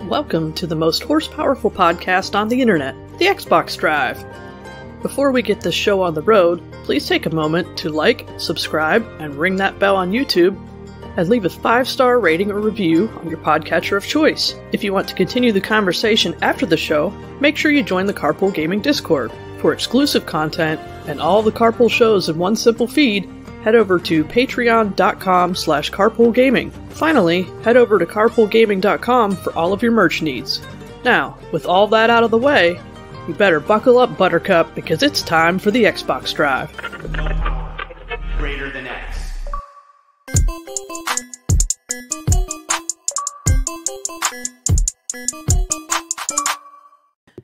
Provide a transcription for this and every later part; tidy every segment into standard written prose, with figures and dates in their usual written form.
Welcome to the most horsepowerful podcast on the internet, the Xbox Drive. Before we get this show on the road, please take a moment to like, subscribe, and ring that bell on YouTube, and leave a 5-star rating or review on your podcatcher of choice. If you want to continue the conversation after the show, make sure you join the Carpool Gaming Discord. For exclusive content and all the Carpool shows in one simple feed, head over to patreon.com/carpoolgaming. Finally, head over to carpoolgaming.com for all of your merch needs. Now, with all that out of the way, you better buckle up, Buttercup, because it's time for the Xbox Drive. Greater than X.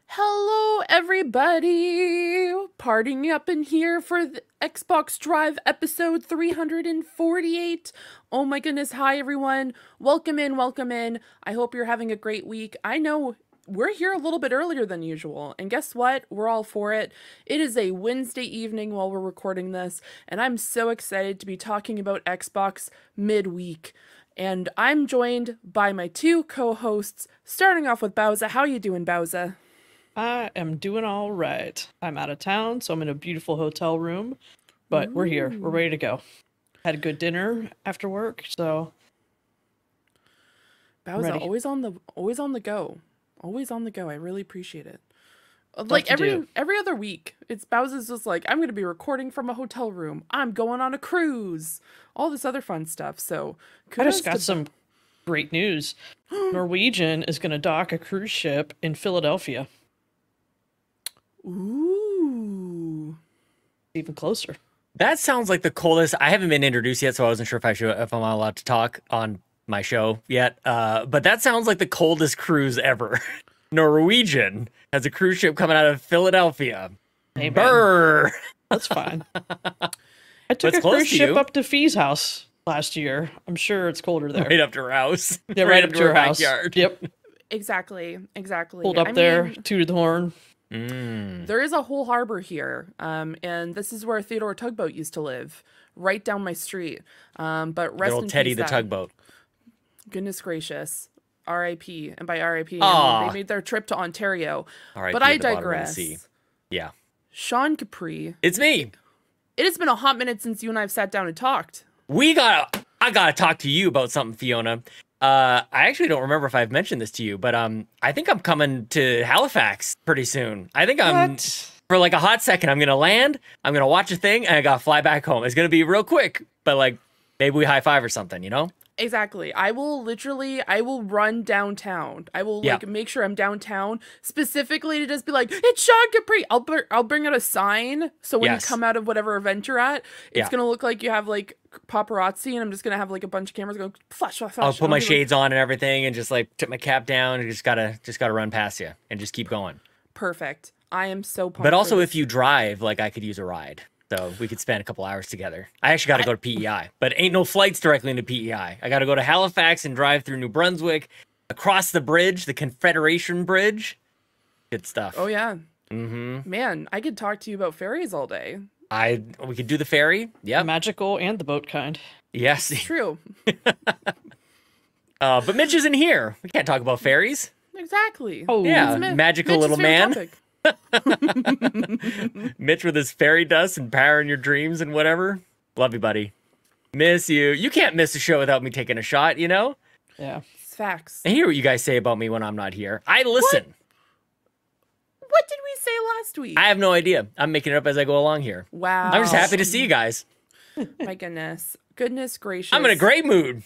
Hello, everybody! Partying up in here for the Xbox Drive episode 348. Oh my goodness, hi everyone. Welcome in, welcome in. I hope you're having a great week. I know we're here a little bit earlier than usual, and guess what? We're all for it. It is a Wednesday evening while we're recording this, and I'm so excited to be talking about Xbox midweek. And I'm joined by my two co-hosts, starting off with Bowza. How you doing, Bowza? I am doing all right. I'm out of town, so I'm in a beautiful hotel room, but we're here. We're ready to go. Had a good dinner after work, so Bowza, always on the go. Always on the go. I really appreciate it. Like every other week, it's Bowza's just like, I'm going to be recording from a hotel room. I'm going on a cruise. All this other fun stuff. So I just got some great news. Norwegian is going to dock a cruise ship in Philadelphia. Ooh. Even closer. That sounds like the coldest. I haven't been introduced yet, so I wasn't sure if I'm allowed to talk on my show yet. But that sounds like the coldest cruise ever. Norwegian has a cruise ship coming out of Philadelphia. Hey, Brr. That's fine. I took a cruise ship up to Fee's house last year. I'm sure it's colder there. Right up to her house. Yeah, right up to her house. Backyard. Yep. Exactly. Pulled up there, tooted the horn. There is a whole harbor here, and this is where Theodore Tugboat used to live, right down my street. But rest in peace, Teddy the Tugboat. Goodness gracious, R.I.P. And by R.I.P. I mean, they made their trip to Ontario. But I digress. Yeah. Sean Capri. It's me. It has been a hot minute since you and I have sat down and talked. I gotta talk to you about something, Fiona. I actually don't remember if I've mentioned this to you, but I think I'm coming to Halifax pretty soon. I think for like a hot second, I'm gonna land, I'm gonna watch a thing, and I gotta fly back home. It's gonna be real quick, but like maybe we high five or something, you know? Exactly. I will run downtown. I will make sure I'm downtown specifically to just be like, it's Sean Capri. I'll bring out a sign. So when you come out of whatever event you're at, it's going to look like you have like paparazzi, and I'm just going to have like a bunch of cameras going flash, flash, flash. I'll put my shades on and everything and just like tip my cap down and just gotta run past you and just keep going. Perfect. I am so pumped. But also if you drive, like I could use a ride. So we could spend a couple hours together. I actually got to go to PEI, but ain't no flights directly into PEI. I got to go to Halifax and drive through New Brunswick, across the bridge, the Confederation Bridge. Good stuff. Oh, yeah. Man, I could talk to you about ferries all day. We could do the ferry. Yeah. The magical and the boat kind. Yes. It's true. But Mitch isn't here. We can't talk about ferries. Exactly. Oh, yeah. Magical little man. Topic. Mitch with his fairy dust and power in your dreams and whatever. Love you, buddy. Miss you. You can't miss a show without me taking a shot, you know? Yeah. It's facts. I hear what you guys say about me when I'm not here. I listen. What did we say last week? I have no idea. I'm making it up as I go along here. Wow. I'm just happy to see you guys. My goodness. Goodness gracious. I'm in a great mood.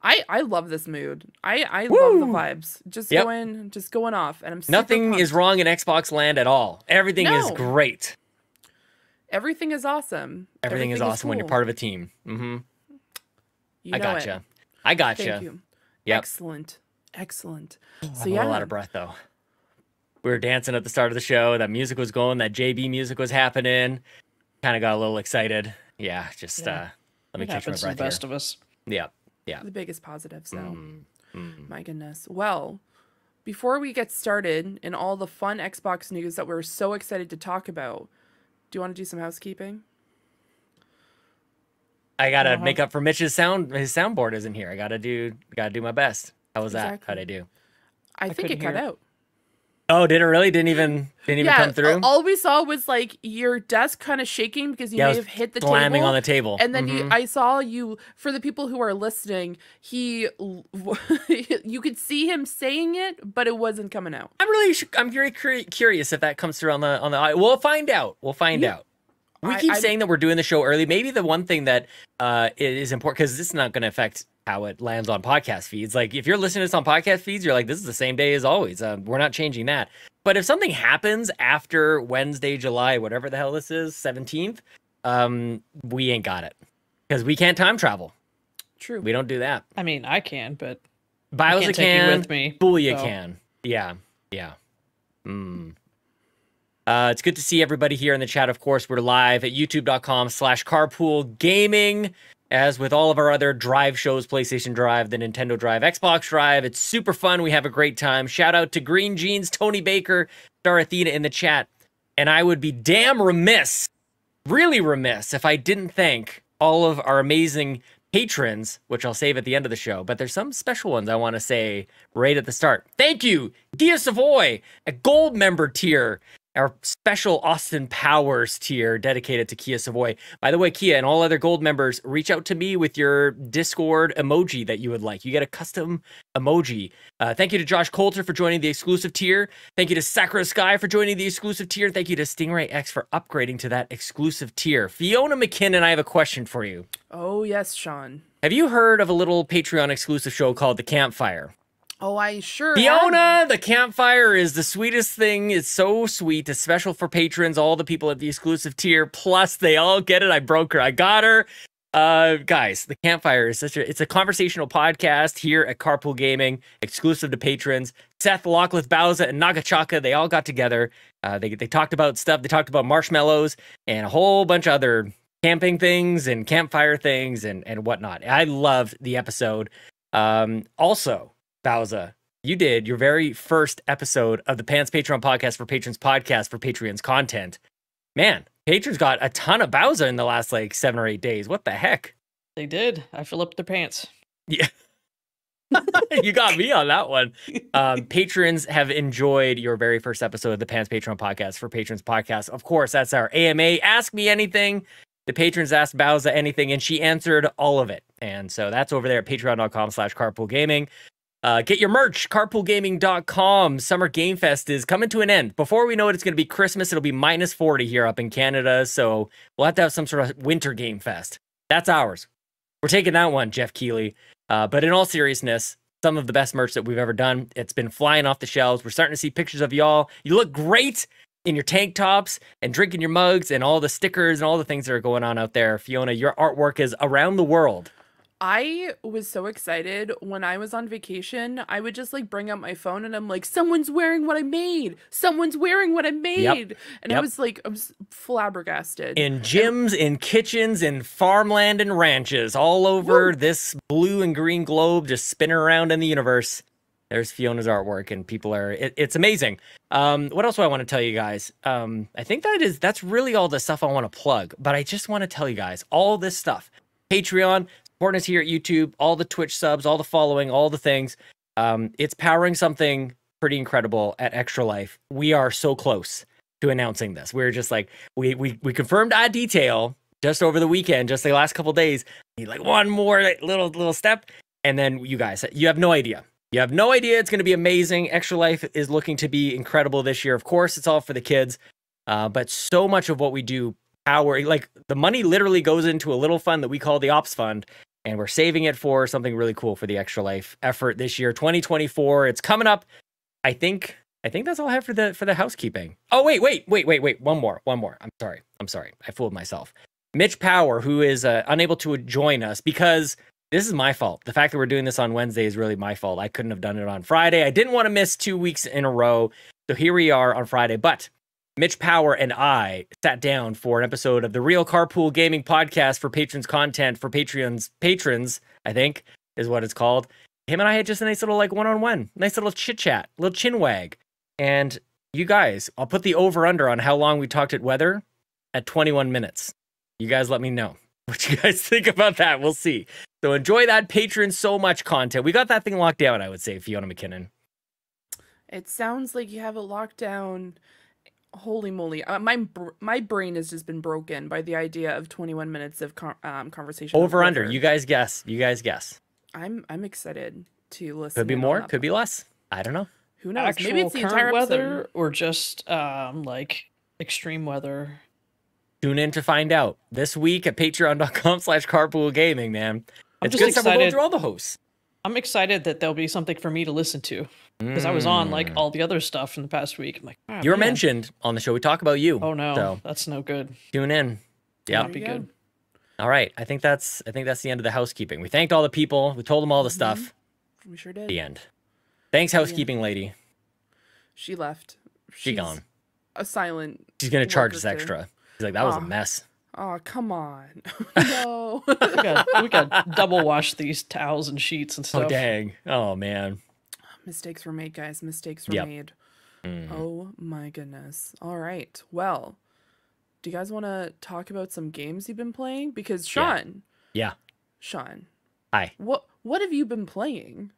I love this mood. I love the vibes. Just going off, and I'm super Nothing pumped. is wrong in Xbox land at all. Everything is great. Everything is awesome. Everything is awesome when you're part of a team. Mm-hmm. I gotcha. I gotcha. Thank you. Yep. Excellent. So I'm a lot of breath though. We were dancing at the start of the show. That music was going. That JB music was happening. Kind of got a little excited. Yeah. Just let me catch my breath the best of us. Yeah. Yeah. The biggest positive, so. My goodness. Well, before we get started in all the fun Xbox news that we're so excited to talk about, do you want to do some housekeeping? I gotta make up for Mitch's sound. His soundboard isn't here. I gotta do my best. How was that? Exactly. How'd I do? I think it couldn't cut hear. out. Oh, did it really? Didn't even come through? All we saw was like your desk kind of shaking because you Yeah, it may was have hit the slamming table. on the table. And then I saw you, for the people who are listening, you could see him saying it, but it wasn't coming out. I'm very curious if that comes through on the. We'll find out. We'll find out. We keep saying that we're doing the show early. Maybe the one thing that is important, because this is not going to affect how it lands on podcast feeds. Like, if you're listening to this on podcast feeds, you're like, this is the same day as always. We're not changing that. But if something happens after Wednesday, July, whatever the hell this is, 17th, we ain't got it. Because we can't time travel. True. We don't do that. I mean, I can, but Bowser can't take you can. with me, Booyah so. can. Yeah. It's good to see everybody here in the chat. Of course, we're live at youtube.com/Carpool Gaming. As with all of our other Drive shows, PlayStation Drive, the Nintendo Drive, Xbox Drive, it's super fun. We have a great time. Shout out to Green Jeans, Tony Baker, Darathena in the chat. And I would be damn remiss, really remiss, if I didn't thank all of our amazing patrons, which I'll save at the end of the show. But there's some special ones I want to say right at the start. Thank you, Gia Savoy, a gold member tier. Our special Austin Powers tier dedicated to Kia Savoy. By the way, Kia and all other gold members, reach out to me with your Discord emoji that you would like. You get a custom emoji. Thank you to Josh Coulter for joining the exclusive tier. Thank you to Sakura Sky for joining the exclusive tier. Thank you to Stingray X for upgrading to that exclusive tier. Fiona McKinnon, I have a question for you. Oh, yes, Sean. Have you heard of a little Patreon exclusive show called The Campfire? Oh, I sure Fiona, the campfire is the sweetest thing. It's so sweet. It's special for patrons, all the people at the exclusive tier. Plus, they all get it. I broke her. I got her. Guys, the campfire is it's a conversational podcast here at Carpool Gaming, exclusive to patrons. Seth, Locklith, Bowza, and Nagachaka, they all got together. They talked about stuff. They talked about marshmallows and a whole bunch of other camping things and campfire things and whatnot. I loved the episode. Also, Bowza, you did your very first episode of the Pants Patreon podcast for Patreon's content. Man, patrons got a ton of Bowza in the last like 7 or 8 days. What the heck? They did. I fill up their pants. Yeah. You got me on that one. Patrons have enjoyed your very first episode of the Pants Patreon podcast for Patrons podcast. Of course, that's our AMA. Ask me anything. The patrons asked Bowza anything, and she answered all of it. And so that's over there at patreon.com/Carpool Gaming. Get your merch, carpoolgaming.com. Summer Game Fest is coming to an end. Before we know it, it's going to be Christmas. It'll be -40 here up in Canada, so we'll have to have some sort of winter game fest. That's ours. We're taking that one, Jeff Keighley. But in all seriousness, some of the best merch that we've ever done. It's been flying off the shelves. We're starting to see pictures of y'all. You look great in your tank tops and drinking your mugs and all the stickers and all the things that are going on out there. Fiona, your artwork is around the world. I was so excited when I was on vacation. I would just like bring out my phone and I'm like, someone's wearing what I made. Someone's wearing what I made. And I was flabbergasted. In gyms, in kitchens, in farmland and ranches, all over this blue and green globe, just spinning around in the universe. There's Fiona's artwork, and people are, it's amazing. What else do I want to tell you guys? I think that's really all the stuff I want to plug, but I just want to tell you guys all this stuff. Patreon, supporting us here at YouTube, all the Twitch subs, all the following, all the things. It's powering something pretty incredible at Extra Life. We are so close to announcing this. We're just like, we confirmed our detail just over the weekend, just the last couple days. Need like one more little step. And then you guys, you have no idea. You have no idea. It's going to be amazing. Extra Life is looking to be incredible this year. Of course, it's all for the kids. But so much of what we do, like the money literally goes into a little fund that we call the Ops Fund. And we're saving it for something really cool for the Extra Life effort this year, 2024. It's coming up. I think that's all I have for the housekeeping. Oh, wait. One more. I'm sorry. I fooled myself. Mitch Power, who is unable to join us because this is my fault. The fact that we're doing this on Wednesday is really my fault. I couldn't have done it on Friday. I didn't want to miss 2 weeks in a row. So here we are on Friday. But Mitch Power and I sat down for an episode of the Real Carpool Gaming Podcast for Patrons content for patrons, I think is what it's called. Him and I had just a nice little like one-on-one, nice little chit-chat, little chin wag. And you guys, I'll put the over-under on how long we talked at weather at 21 minutes. You guys let me know what you guys think about that. We'll see. So enjoy that Patron so much content. We got that thing locked down, I would say, Fiona McKinnon. It sounds like you have it locked down. Holy moly. My brain has just been broken by the idea of 21 minutes of conversation. Over under. You guys guess. I'm excited to listen. Could be more, could be less. I don't know. Who knows? Actual Maybe it's the entire current weather episode. or just like extreme weather. Tune in to find out this week at patreon.com/carpoolgaming, man. I'm It's just good stuff. We'll go excited. through all the hosts. I'm excited that there'll be something for me to listen to because I was on like all the other stuff in the past week. I'm like, "Ah, You were man." mentioned on the show. We talk about you. Oh no, So that's no good. tune in. Yeah. That'd be There you good. go. All right. I think that's the end of the housekeeping. We thanked all the people. We told them all the stuff. We sure did. The end. Thanks, housekeeping lady. She left. She's gone. A silent. She's gonna charge worker us too. extra. She's like, that was a Aw. mess. Oh, come on. No. We got double wash these towels and sheets and stuff. Oh dang. Oh man. Mistakes were made, guys. Mistakes were Yep. made. Oh my goodness. All right. Well, do you guys want to talk about some games you've been playing? Because Sean, Yeah. Hi. what have you been playing?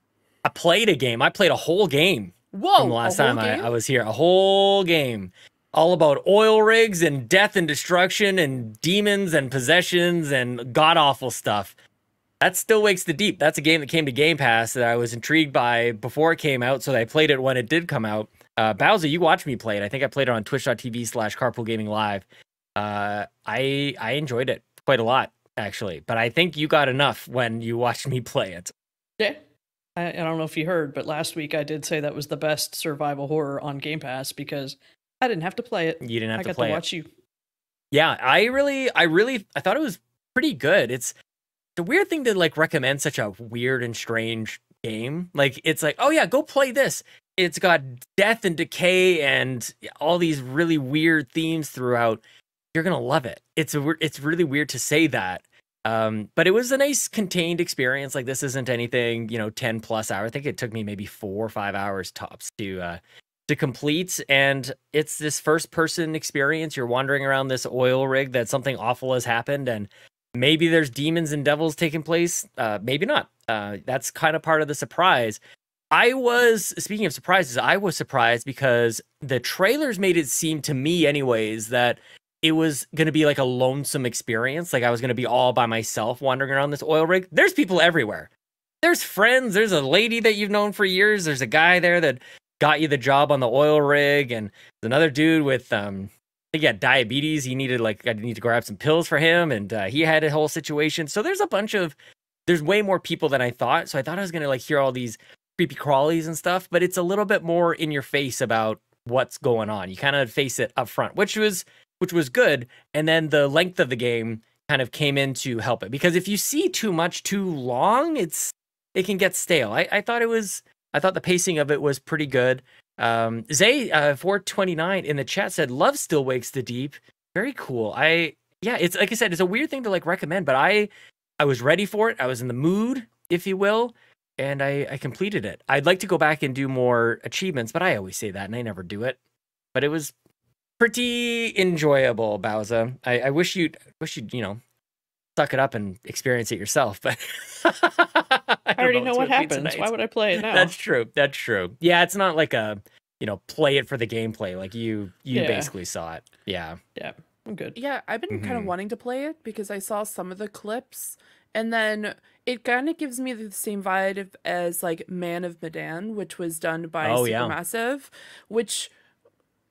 I played a game. I played a whole game Whoa, from the last a whole time game? I was here. A whole game. All about oil rigs and death and destruction and demons and possessions and god-awful stuff. That Still Wakes the Deep. That's a game that came to Game Pass that I was intrigued by before it came out, so I played it when it did come out. Bowser, you watched me play it. I think I played it on twitch.tv/carpoolgaming live. I enjoyed it quite a lot, actually. But I think you got enough when you watched me play it. Yeah. I don't know if you heard, but last week I did say that was the best survival horror on Game Pass because I didn't have to play it. You didn't have I to got play to it. watch you. Yeah, I thought it was pretty good. It's the weird thing to like recommend such a weird and strange game. Like it's like, oh yeah, go play this. It's got death and decay and all these really weird themes throughout. You're gonna love it. It's really weird to say that. But it was a nice contained experience. Like this isn't anything, 10 plus hours. I think it took me maybe 4 or 5 hours tops to complete. And it's this first person experience. You're wandering around this oil rig that something awful has happened. And maybe there's demons and devils taking place. Maybe not. That's kind of part of the surprise. Speaking of surprises, I was surprised because the trailers made it seem to me anyways that it was going to be like a lonesome experience. Like I was going to be all by myself wandering around this oil rig. There's people everywhere. There's friends. There's a lady that you've known for years. There's a guy there that got you the job on the oil rig. And there's another dude with, I think he had diabetes. I need to grab some pills for him. And he had a whole situation. So there's way more people than I thought. So I thought I was going to like hear all these creepy crawlies and stuff, but it's a little bit more in your face about what's going on. You kind of face it up front, which was good. And then the length of the game kind of came in to help it, because if you see too much too long, it can get stale. I thought the pacing of it was pretty good. Zay 429 in the chat said love Still Wakes the Deep. Very cool. It's like I said, it's a weird thing to like recommend, but I was ready for it. I was in the mood, if you will, and I completed it. I'd like to go back and do more achievements, but I always say that and I never do it. But it was pretty enjoyable, Bowser. I wish you'd suck it up and experience it yourself, but I already know what happens. Why would I play it now? That's true. Yeah, it's not like a play it for the gameplay. Like you Yeah. basically saw it. Yeah. Yeah, I'm good. Yeah, I've been kind of wanting to play it because I saw some of the clips, and then it kind of gives me the same vibe as like Man of Medan, which was done by Supermassive, which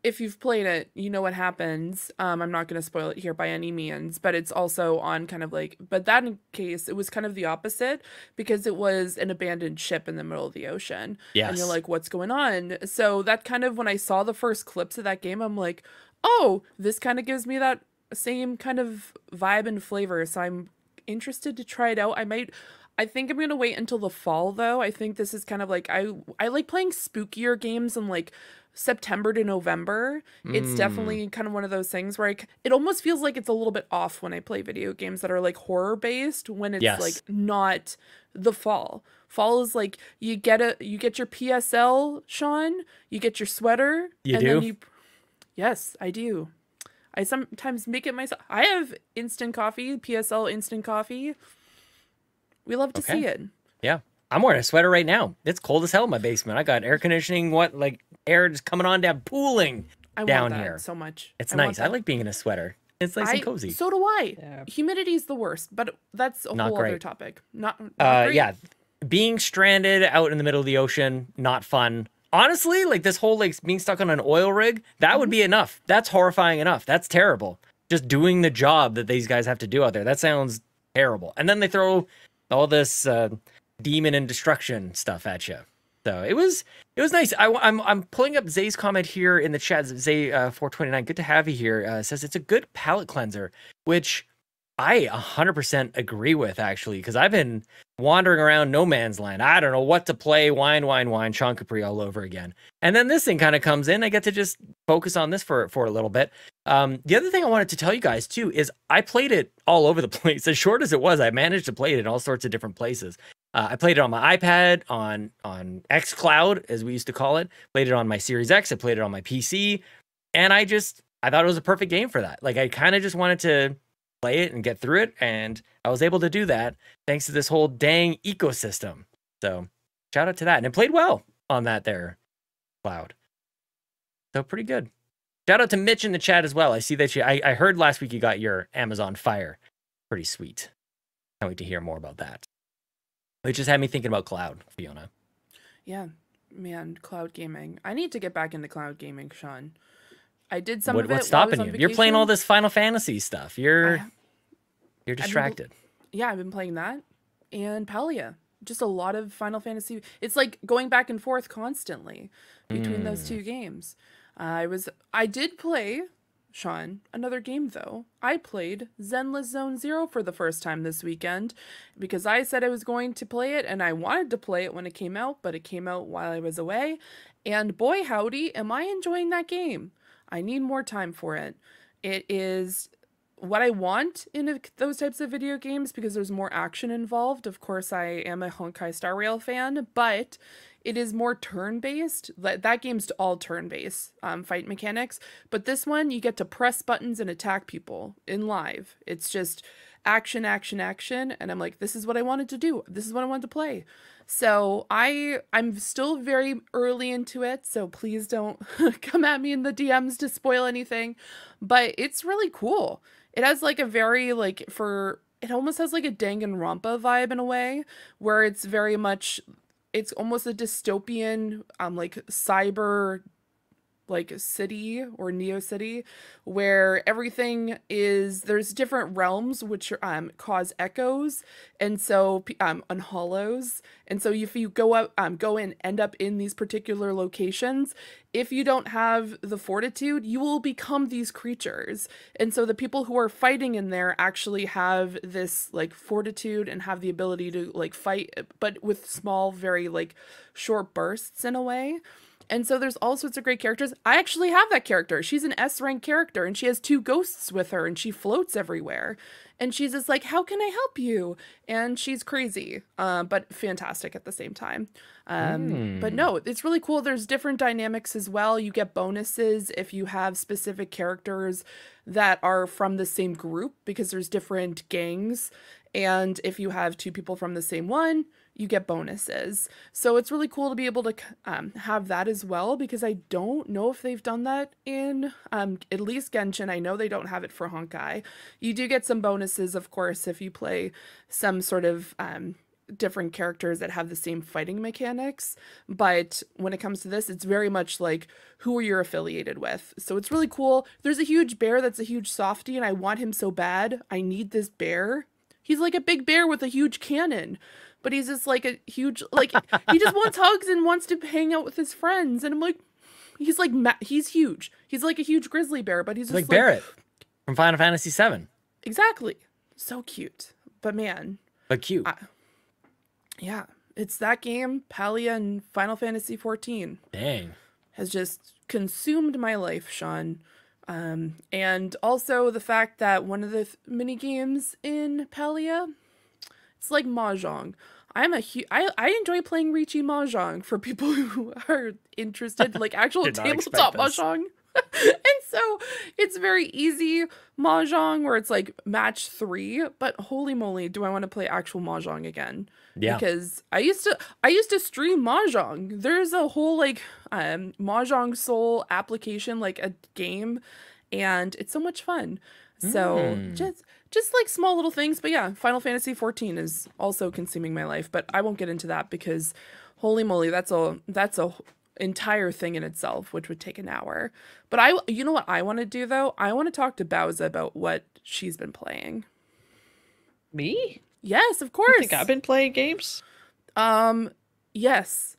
if you've played it, you know what happens. I'm not going to spoil it here by any means, but it's also on kind of like, but that in case, it was kind of the opposite because it was an abandoned ship in the middle of the ocean. Yes. And you're like, what's going on? So that kind of, when I saw the first clips of that game, I'm like, oh, this kind of gives me that same kind of vibe and flavor. So I'm interested to try it out. I think I'm going to wait until the fall though. I think this is kind of like, I like playing spookier games in like September to November. It's definitely kind of one of those things where it almost feels like it's a little bit off when I play video games that are like horror based, when it's like not the fall. Fall is like you get your PSL, Sean, you get your sweater. Yes, I do. I sometimes make it myself. I have instant coffee, PSL instant coffee. We love to see it. Yeah. I'm wearing a sweater right now. It's cold as hell in my basement. I got air conditioning, air just coming on down, pooling down want that here. so much. It's I want nice. I that. like being in a sweater. It's nice and cozy. So do I. Yeah. Humidity's the worst, but that's a Not whole great. other topic. Not great. Yeah, being stranded out in the middle of the ocean, not fun. Honestly, like this whole like being stuck on an oil rig, that would be enough. That's horrifying enough. That's terrible. Just doing the job that these guys have to do out there. That sounds terrible. And then they throw all this demon and destruction stuff at you. So it was nice. I'm pulling up Zay's comment here in the chat. Zay 429, good to have you here. Says it's a good palate cleanser, which I 100% agree with, actually, because I've been wandering around no man's land. I don't know what to play. Wine, Sean Capri all over again. And then this thing kind of comes in. I get to just focus on this for a little bit. The other thing I wanted to tell you guys, too, is I played it all over the place. As short as it was, I managed to play it in all sorts of different places. I played it on my iPad, on xCloud, as we used to call it. Played it on my Series X. I played it on my PC. And I thought it was a perfect game for that. Like, I kind of just wanted to play it and get through it, and I was able to do that thanks to this whole dang ecosystem. So shout out to that. And it played well on that there cloud. So pretty good. Shout out to Mitch in the chat as well. I see that I heard last week you got your Amazon Fire. Pretty sweet. Can't wait to hear more about that. It just had me thinking about cloud, Fiona. Yeah, man, cloud gaming. I need to get back into cloud gaming, Sean. I did some of it. What's stopping you? You're playing all this Final Fantasy stuff. You're distracted. I've been playing that and Palia. Just a lot of Final Fantasy. It's like going back and forth constantly between those two games. I did play, Sean, another game though. I played Zenless Zone Zero for the first time this weekend because I said I was going to play it and I wanted to play it when it came out, but it came out while I was away. And boy, howdy, am I enjoying that game. I need more time for it. It is what I want in those types of video games because there's more action involved. Of course, I am a Honkai Star Rail fan, but it is more turn-based. That game's all turn-based fight mechanics. But this one, you get to press buttons and attack people in live. It's just action, action, action. And I'm like, this is what I wanted to do. This is what I wanted to play. So I'm still very early into it, so please don't come at me in the DMs to spoil anything. But it's really cool. It has like a very it almost has like a Danganronpa vibe in a way, where it's very much, it's almost a dystopian like cyber city or Neo City, where everything is, there's different realms which cause echoes, and so on hollows, and so if you go and end up in these particular locations, if you don't have the fortitude, you will become these creatures. And so the people who are fighting in there actually have this fortitude and have the ability to fight, but with small, very short bursts in a way. And so there's all sorts of great characters. I actually have that character. She's an S-rank character, and she has 2 ghosts with her, and she floats everywhere. And she's just like, how can I help you? And she's crazy, but fantastic at the same time. But no, it's really cool. There's different dynamics as well. You get bonuses if you have specific characters that are from the same group, because there's different gangs. And if you have 2 people from the same one, you get bonuses. So it's really cool to be able to have that as well, because I don't know if they've done that in at least Genshin. I know they don't have it for Honkai. You do get some bonuses, of course, if you play some sort of different characters that have the same fighting mechanics. But when it comes to this, it's very much like who are you affiliated with. So it's really cool. There's a huge bear that's a huge softie, and I want him so bad. I need this bear. He's like a big bear with a huge cannon. But he's just like a huge, he just wants hugs and wants to hang out with his friends. And I'm like, he's huge. He's like a huge grizzly bear, but he's just like Barrett from Final Fantasy VII. Exactly. So cute. But man. But cute. Yeah. It's that game, Palia and Final Fantasy XIV. Dang. Has just consumed my life, Sean. And also the fact that one of the mini games in Palia, it's like Mahjong. I enjoy playing Riichi Mahjong for people who are interested, actual tabletop Mahjong. And so it's very easy Mahjong where it's match 3, but holy moly, do I want to play actual Mahjong again. Yeah. Because I used to stream Mahjong. There's a whole like Mahjong Soul application, like a game, and it's so much fun. So just like small little things, but yeah, Final Fantasy 14 is also consuming my life, but I won't get into that because holy moly, that's a entire thing in itself, which would take an hour. But you know what I want to do though? I want to talk to Bowza about what she's been playing. Me? Yes, of course. You think I've been playing games? Yes.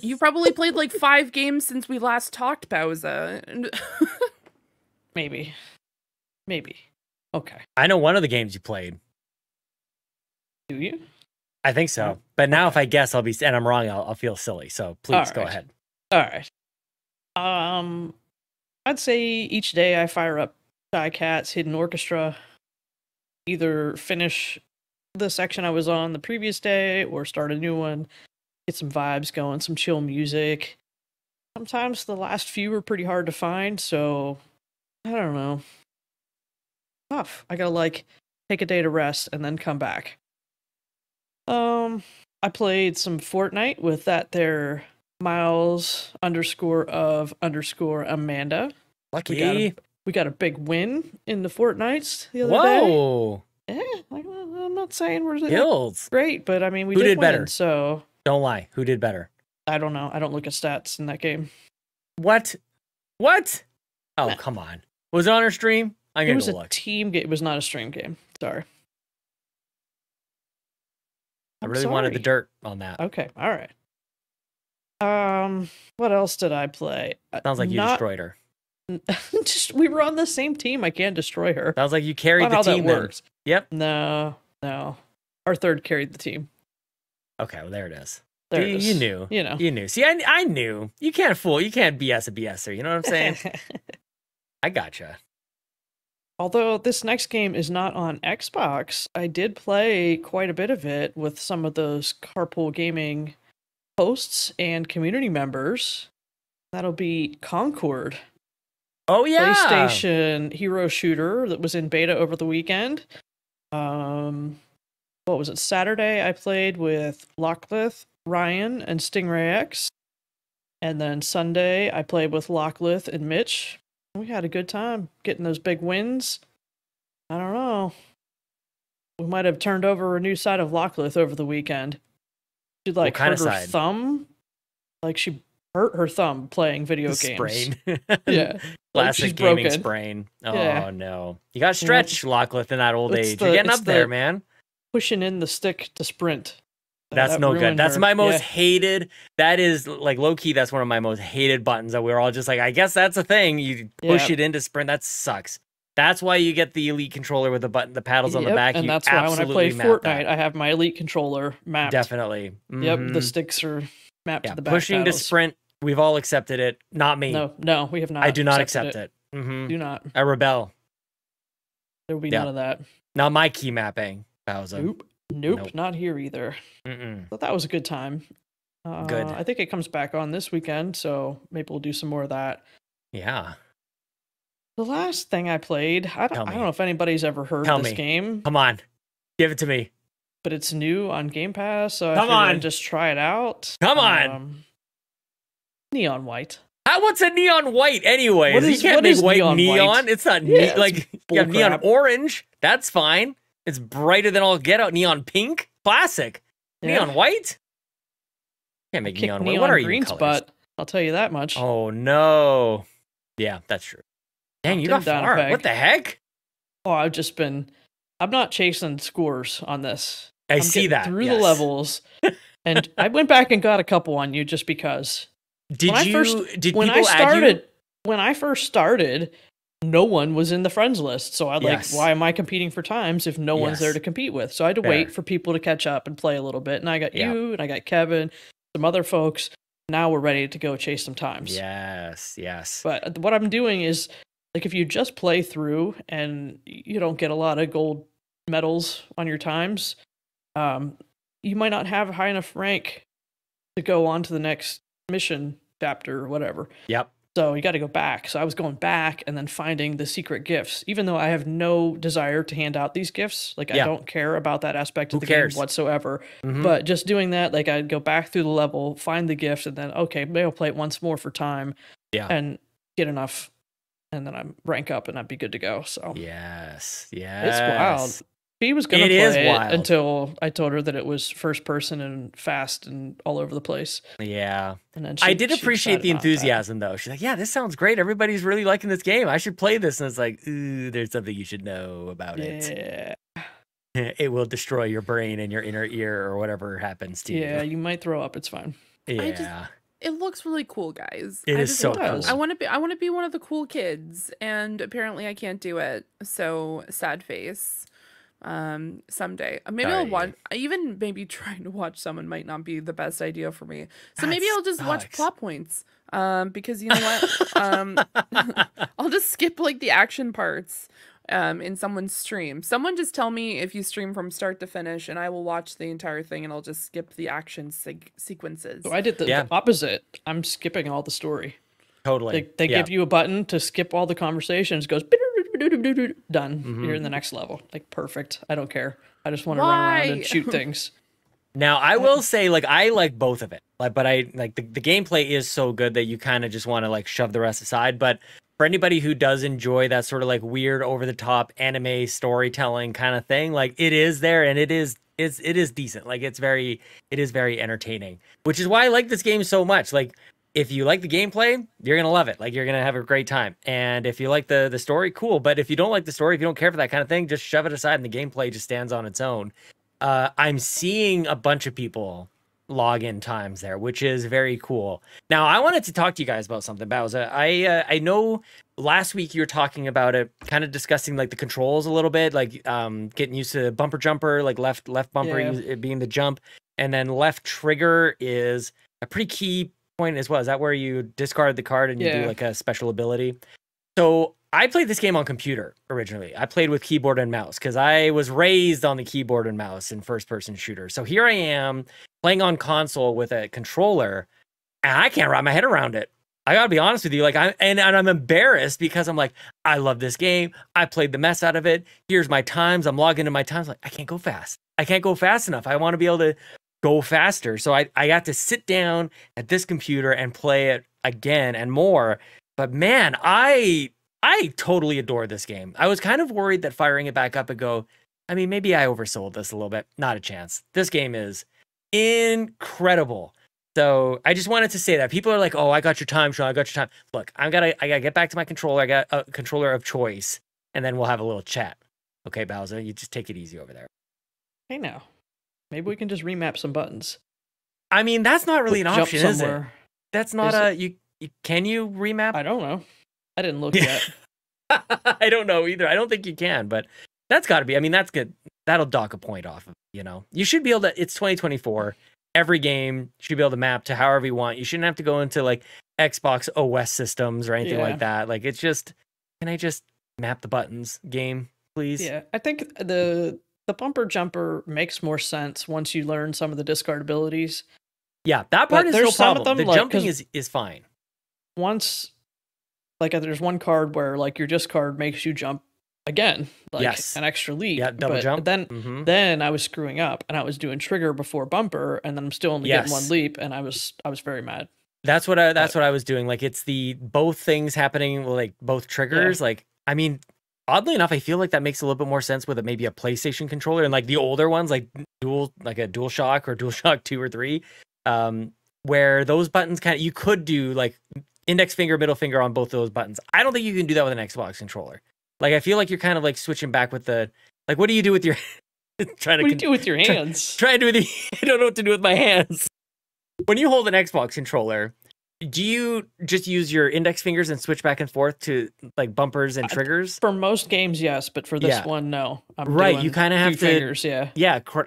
You've probably played like 5 games since we last talked, Bowza. Maybe. Okay. I know one of the games you played. Do you? I think so. But now if I guess and I'm wrong, I'll feel silly. So please go ahead. All right. I'd say each day I fire up Shy Cat's Hidden Orchestra. Either finish the section I was on the previous day or start a new one. Get some vibes going, some chill music. Sometimes the last few are pretty hard to find, so I don't know. Tough. I gotta take a day to rest and then come back. I played some Fortnite with that there Miles_of_Amanda. Lucky. We got a big win in the Fortnites the other day. Whoa. Yeah, I'm not saying we're Guilds. great, but I mean we Who did did better? win, so Don't lie. Who did better? I don't know. I don't look at stats in that game. What? Oh, come on. Was it on our stream? I'm It going was to a look. team game. It was not a stream game. Sorry. I I'm really wanted the sorry. dirt on that. Okay, all right. What else did I play? Sounds like you destroyed her. Just we were on the same team. I can't destroy her. Sounds like you carried Not the how team that then. works. Yep. No. Our third carried the team. Okay, well there it is. There See, it is. you knew. You know. You knew. See, I knew. You can't fool. You can't BS a BSer. You know what I'm saying? I gotcha. Although this next game is not on Xbox, I did play quite a bit of it with some of those Carpool Gaming hosts and community members. That'll be Concord, Oh yeah. PlayStation hero shooter that was in beta over the weekend. What was it? Saturday I played with Locklith, Ryan, and Stingray X. And then Sunday I played with Locklith and Mitch. We had a good time getting those big wins. I don't know. We might have turned over a new side of Locklith over the weekend. She What kind hurt of her side? thumb. Like she hurt her thumb playing video games. Sprain. Yeah. Classic she's gaming broken. sprain. Oh Yeah. no. You got stretched, Locklith, in that old age. You're getting it's up there, the man. Pushing in the stick to sprint. That's That no good. ruined That's her. my most Yeah. hated. That is like low key. That's one of my most hated buttons that we're all just like, I guess that's a thing. You push Yeah. it into sprint. That sucks. That's why you get the elite controller with the paddles on the Yep, back. and You that's why when I absolutely play map Fortnite, that. I have my elite controller mapped. Definitely. Yep, the Mhm. sticks are mapped Yeah, to the back pushing to paddles. sprint. We've all accepted it. Not me. No, we have not. I do not accepted accept it. Mhm. Do not. I rebel. There will be Yeah. none of that. Not my key mapping, Bowser. Nope, Nope. not here either. Mm-mm. But that was a good time. Good. I think it comes back on this weekend, so maybe we'll do some more of that. Yeah. The last thing I played, I Tell don't me. know if anybody's ever heard Tell this me. game, Come on. Give it to me. but it's new on Game Pass, so I Come figured I'd on. just try it out. Come on. Neon White. What's a neon white anyways? What You is- can't what make is white neon neon. white? It's not Yeah, it's like you have neon bullcrap. orange. That's fine. It's brighter than all get out. Neon pink. Classic. Yeah. Neon white? Can't make Kick neon white. neon What are green you colors? spot. I'll tell you that much. Oh no. Yeah, that's true. Dang, you got Knocked him down a far. peg. What the heck? Oh, I'm not chasing scores on this. I I'm see getting that. through yes. the levels, and I went back and got a couple on you just because. Did When I you? first- Did when people I add started, you? when I first started, no one was in the friends list. So I Yes. why am I competing for times if no one's there Yes. to compete with? So I had to Fair. wait for people to catch up and play a little bit. And I got Yeah. you, and I got Kevin, some other folks. Now we're ready to go chase some times. Yes. Yes. But what I'm doing is, like, if you just play through and you don't get a lot of gold medals on your times, you might not have a high enough rank to go on to the next mission chapter or whatever. Yep. So you got to go back. So I was going back and then finding the secret gifts, even though I have no desire to hand out these gifts. Like, I don't care about that aspect of the game whatsoever. But just doing that, like, I'd go back through the level, find the gifts, and then, okay, maybe I'll play it once more for time and get enough. And then I'd rank up and I'd be good to go. So yes. It's wild. She was going to play it until I told her that it was first person and fast and all over the place. Yeah. And then I did appreciate the enthusiasm, though. She's like, yeah, this sounds great. Everybody's really liking this game. I should play this. And it's like, ooh, there's something you should know about it. It will destroy your brain and your inner ear or whatever happens to you. Yeah, you might throw up. It's fine. Yeah. It looks really cool, guys. It is so cool. I want to be one of the cool kids, and apparently I can't do it. So sad face. Someday maybe I'll watch. Even maybe trying to watch someone might not be the best idea for me. So maybe I'll just watch plot points. Because you know what? I'll just skip like the action parts. In someone's stream. Someone just tell me if you stream from start to finish, and I will watch the entire thing, and I'll just skip the action sequences. So I did the opposite. I'm skipping all the story. Totally. They give you a button to skip all the conversations. It goes done. You're in the next level. Like, perfect. I don't care. I just want to run around and shoot things. Now, I will say, like, I like both of it. Like, but I like the gameplay is so good that you kind of just want to like shove the rest aside. But for anybody who does enjoy that sort of like weird, over the top anime storytelling kind of thing, like, it is there, and it is decent. Like, it is very entertaining, which is why I like this game so much. Like, if you like the gameplay, you're gonna love it. Like, you're gonna have a great time. And if you like the story, cool. But if you don't like the story, if you don't care for that kind of thing, just shove it aside, and the gameplay just stands on its own. I'm seeing a bunch of people login times there, which is very cool. Now, I wanted to talk to you guys about something, Bowser. I know last week you were talking about it, kind of discussing like the controls a little bit, like getting used to bumper jumper, like left bumper it being the jump, and then left trigger is a pretty key point as well. Is that where you discard the card and you do like a special ability? So I played this game on computer originally. I played with keyboard and mouse because I was raised on the keyboard and mouse in first-person shooters. So here I am playing on console with a controller, and I can't wrap my head around it. I gotta be honest with you, like I'm embarrassed because I'm like, I love this game. I played the mess out of it. Here's my times. I'm logging into my times. Like, I can't go fast. I can't go fast enough. I want to be able to go faster. So I got to sit down at this computer and play it again and more. But man, I totally adore this game. I was kind of worried that firing it back up would go, I mean, maybe I oversold this a little bit. Not a chance. This game is incredible. So I just wanted to say that. People are like, oh, I got your time, Sean. I got your time. Look, I gotta get back to my controller. I got a controller of choice, and then we'll have a little chat. Okay, Bowser, you just take it easy over there. Hey, now. Maybe we can just remap some buttons. I mean, that's not really an option, is it? That's not can you remap? I don't know. I didn't look yet. I don't know either. I don't think you can, but that's got to be. I mean, that's good. That'll dock a point off of, You should be able to. It's 2024. Every game should be able to map to however you want. You shouldn't have to go into like Xbox OS systems or anything like that. Like, it's just, can I just map the buttons game, please? Yeah, I think the bumper jumper makes more sense once you learn some of the discard abilities. Yeah, that part is no problem. The jumping is fine. Once, like, there's one card where like your discard makes you jump again, like an extra leap. Yeah, double jump. Then I was screwing up and I was doing trigger before bumper, and then I'm still only getting one leap, and I was very mad. That's what I was doing. Like, it's the both things happening, like both triggers. Like, I mean, oddly enough, I feel like that makes a little bit more sense with maybe a PlayStation controller, and like the older ones, like a DualShock or DualShock 2 or 3, where those buttons you could do like index finger, middle finger on both of those buttons. I don't think you can do that with an Xbox controller. Like, I feel like you're kind of like switching back with like, what do you do with your what do you do with your hands? I don't know what to do with my hands. When you hold an Xbox controller, do you just use your index fingers and switch back and forth to like bumpers and triggers? For most games, yes, but for this one, no. You kind of have to fingers,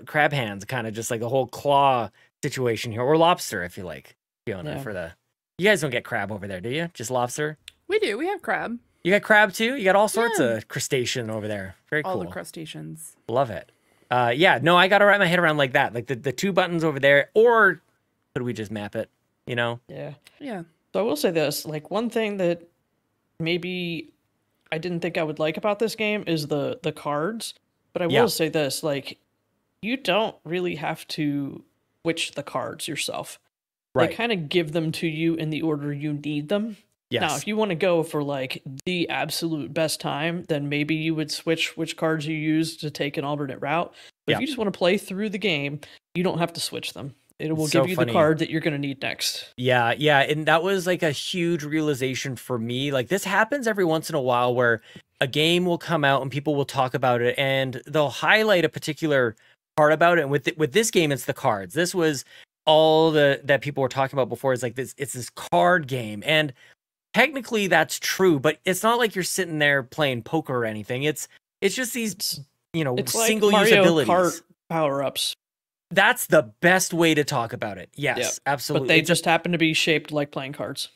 crab hands, kind of just like the whole claw situation here, or lobster if you like, Fiona. You guys don't get crab over there, do you? Just lobster? We do. We have crab. You got crab too? You got all sorts of crustacean over there. Very cool. All the crustaceans. Love it. No, I got to wrap my head around like that. Like the two buttons over there, or could we just map it? Yeah. Yeah. So I will say this, like one thing that maybe I didn't think I would like about this game is the cards. But I will say this, like you don't really have to switch the cards yourself. Right. They kind of give them to you in the order you need them. Yes. Now, if you want to go for like the absolute best time, then maybe you would switch which cards you use to take an alternate route. But if you just want to play through the game, you don't have to switch them. It will give you the card that you're going to need next. Yeah, and that was like a huge realization for me. Like this happens every once in a while where a game will come out and people will talk about it and they'll highlight a particular part about it. And with this game, it's the cards. This was all that people were talking about before. It's like this. It's this card game, and technically that's true, but it's not like you're sitting there playing poker or anything. It's just these it's single like use Mario abilities. Kart power-ups. That's the best way to talk about it. Yes, absolutely. But they just happen to be shaped like playing cards.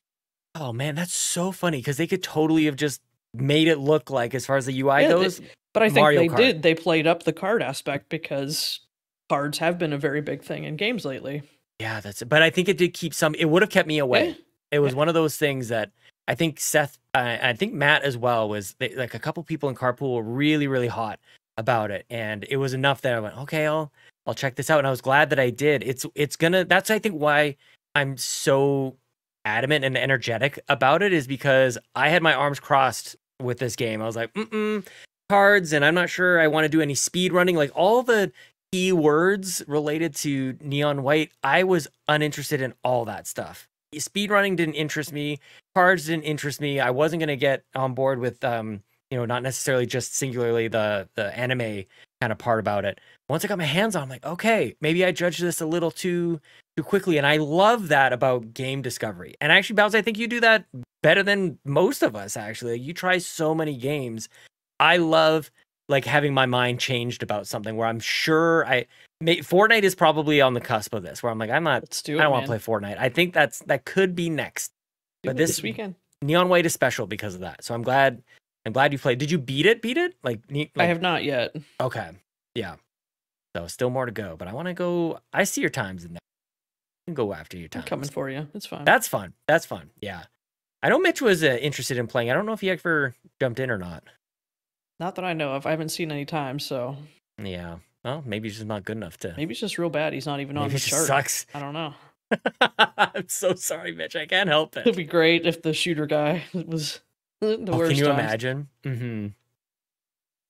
Oh man, that's so funny because they could totally have just made it look like, as far as the UI goes. But I think Mario they Kart. did. They played up the card aspect because cards have been a very big thing in games lately. Yeah, that's it. But I think it did keep some. It would have kept me away. Yeah. It was one of those things that I think Seth, I think Matt as well like a couple people in Carpool were really, really hot about it, and it was enough that I went, okay, I'll check this out, and I was glad that I did. That's I think why I'm so adamant and energetic about it, is because I had my arms crossed with this game. I was like, cards, and I'm not sure I want to do any speed running. Like all the key words related to Neon White, I was uninterested in all that stuff. Speed running didn't interest me. Cards didn't interest me. I wasn't going to get on board with, not necessarily just singularly the anime kind of part about it. Once I got my hands on, I'm like, okay, maybe I judged this a little too quickly. And I love that about game discovery. And actually, Bounce, I think you do that better than most of us, actually. You try so many games. I love like having my mind changed about something where I'm sure Fortnite is probably on the cusp of this, where I'm like, I don't want to play Fortnite. I think that could be next. But this weekend, Neon White is special because of that. So I'm glad you played. Did you beat it? Like I have not yet. Okay. Yeah. So still more to go, but I want to go. I see your times in there. You can go after your times. I'm coming for you. It's fine. That's fun. Yeah. I know Mitch was interested in playing. I don't know if he ever jumped in or not. Not that I know of. I haven't seen any time, so. Yeah. Well, maybe he's just not good enough to. Maybe it's just real bad. He's not even on the chart. Sucks. I don't know. I'm so sorry, Mitch. I can't help it. It'd be great if the shooter guy was the worst. Can you times. imagine? Mm-hmm.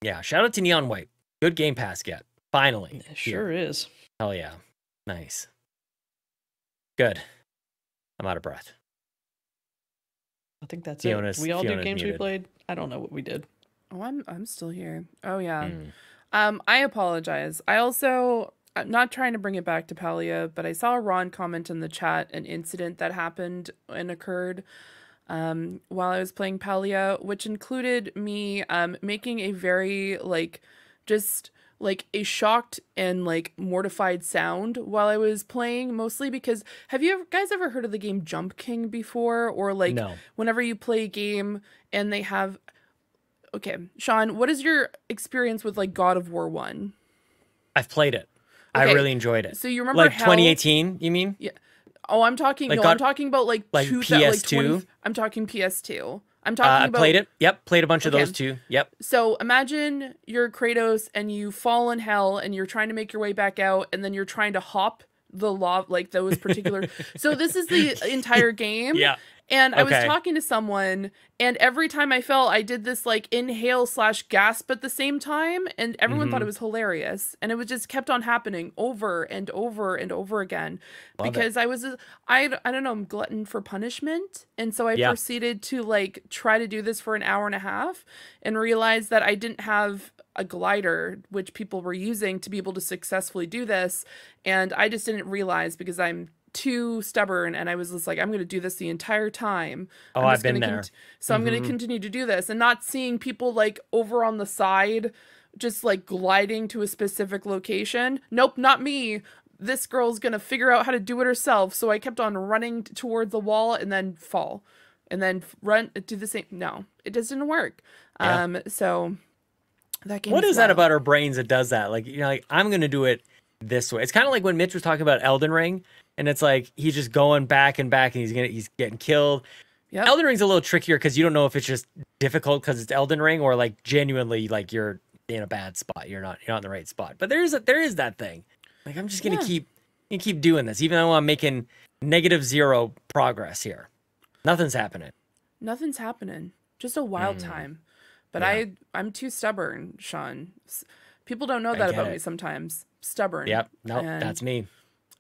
Yeah. Shout out to Neon White. Good Game Pass get. Finally. It sure is. Hell yeah. Nice. Good. I'm out of breath. I think that's Fiona's, it. We all do Fiona's games muted. we played. I don't know what we did. Oh, I'm still here. Oh yeah. I apologize. I'm not trying to bring it back to Palia, but I saw Ron comment in the chat an incident that happened and occurred while I was playing Palia, which included me making a very just a shocked and mortified sound while I was playing, mostly because have you guys ever heard of the game Jump King before? Or No. Whenever you play a game and they have okay, Sean, what is your experience with God of War 1? I've played it. Okay. I really enjoyed it. So you remember 2018, you mean? Yeah. Oh, I'm talking I'm talking about PS2. I'm talking PS2. I'm talking about I played it. Yep, played a bunch of those too. Yep. So imagine you're Kratos and you fall in hell and you're trying to make your way back out, and then you're trying to hop the lava, those particular. So this is the entire game. Yeah. And I was talking to someone, and every time I fell, I did this inhale/gasp at the same time, and everyone thought it was hilarious. And it was just kept on happening over and over and over again. Because I was, I don't know, I'm glutton for punishment. And so I proceeded to try to do this for an hour and a half and realized that I didn't have a glider, which people were using to be able to successfully do this. And I just didn't realize because I'm too stubborn, and I was just like, I'm going to do this the entire time. I've been there. So I'm going to continue to do this, and not seeing people over on the side just gliding to a specific location. Nope, not me. This girl's going to figure out how to do it herself. So I kept on running toward the wall and then fall and then run, do the same. No, it just didn't work. Yeah. So that game. What is that about our brains that does that? I'm going to do it this way. It's kind of like when Mitch was talking about Elden Ring. and it's like he's just going back and back, and he's getting killed. Yep. Elden Ring's a little trickier because you don't know if it's just difficult because it's Elden Ring or like genuinely like you're in a bad spot. You're not in the right spot. But there is that thing. Like I'm just gonna keep doing this, even though I'm making -0 progress here. Nothing's happening. Nothing's happening. Just a wild time. But Yeah. I'm too stubborn, Sean. People don't know that about me sometimes. Stubborn. Yep. Nope. And That's me.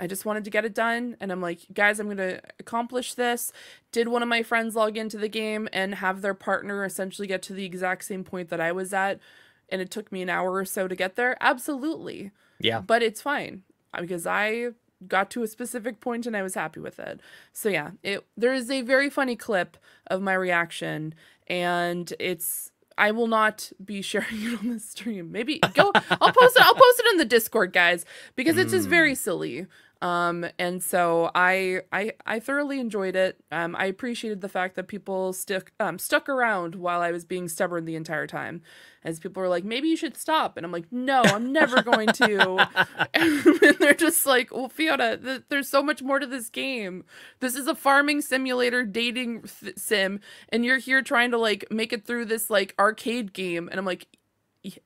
I just wanted to get it done, and I'm like, guys, I'm going to accomplish this. Did one of my friends log into the game and have their partner essentially get to the exact same point that I was at, and it took me an hour or so to get there? Absolutely. Yeah. But it's fine, because I got to a specific point and I was happy with it. So yeah, there is a very funny clip of my reaction, and I will not be sharing it on the stream. Maybe I'll post it in the Discord, guys, because it's just very silly. And so I thoroughly enjoyed it. I appreciated the fact that people stuck around while I was being stubborn the entire time, as people were like, maybe you should stop. And I'm like, no, I'm never going to. And they're just like, well, Fiona, there's so much more to this game. This is a farming simulator, dating sim, and you're here trying to like make it through this like arcade game. And I'm like,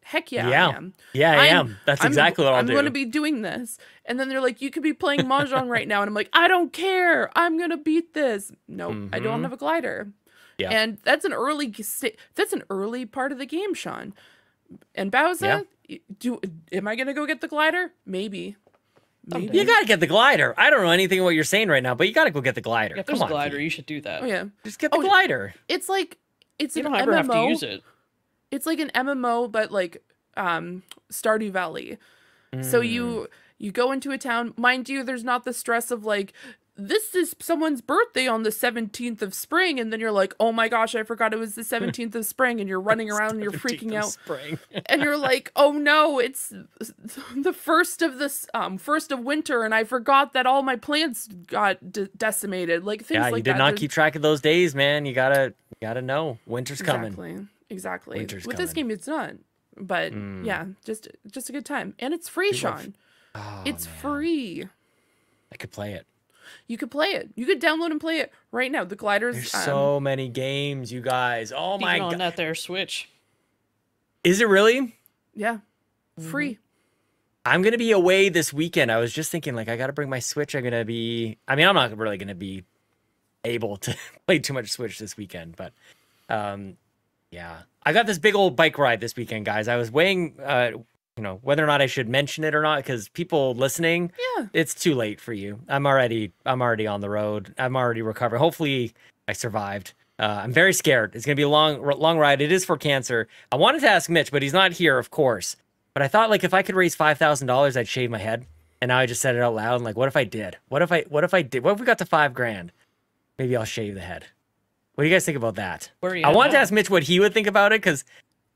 heck yeah, I am. Yeah, I am. That's exactly what I'll do. I'm going to be doing this. And then they're like, you could be playing Mahjong right now. And I'm like, I don't care. I'm going to beat this. Nope, I don't have a glider. Yeah. And that's an early part of the game, Sean. And Bowser, am I going to go get the glider? Maybe. You got to get the glider. I don't know anything of what you're saying right now, but you got to go get the glider. If there's a glider, you should do that. Oh, yeah. Just get the glider. It's like, it's you an don't ever MMO. have to use it. It's like an MMO, but like Stardew Valley. So you go into a town. Mind you, there's not the stress of like, this is someone's birthday on the 17th of spring. And then you're like, oh my gosh, I forgot it was the 17th of spring. And you're running around and you're freaking out. And you're like, oh no, it's the first of winter. And I forgot that all my plants got decimated. Like things like that. Yeah, you did not keep track of those days, man. You gotta know. Winter's coming. Exactly. Winter's With coming. this game, it's not. But yeah, just a good time. And it's free, Sean. It's free. I could play it. You could play it. You could download and play it right now. The gliders. There's so many games, you guys. Oh my god. On that there Switch. Is it really? Yeah. Free. I'm going to be away this weekend. I was just thinking, like, I got to bring my Switch. I'm not really going to be able to play too much Switch this weekend, but yeah. I got this big old bike ride this weekend, guys. I was weighing, whether or not I should mention it or not, because people listening, it's too late for you. I'm already on the road. I'm already recovered. Hopefully I survived. I'm very scared. It's going to be a long ride. It is for cancer. I wanted to ask Mitch, but he's not here, of course. But I thought, like, if I could raise $5,000, I'd shave my head. And now I just said it out loud. And like, what if I did? What if we got to $5,000? Maybe I'll shave the head. What do you guys think about that? I wanted to ask Mitch what he would think about it, because,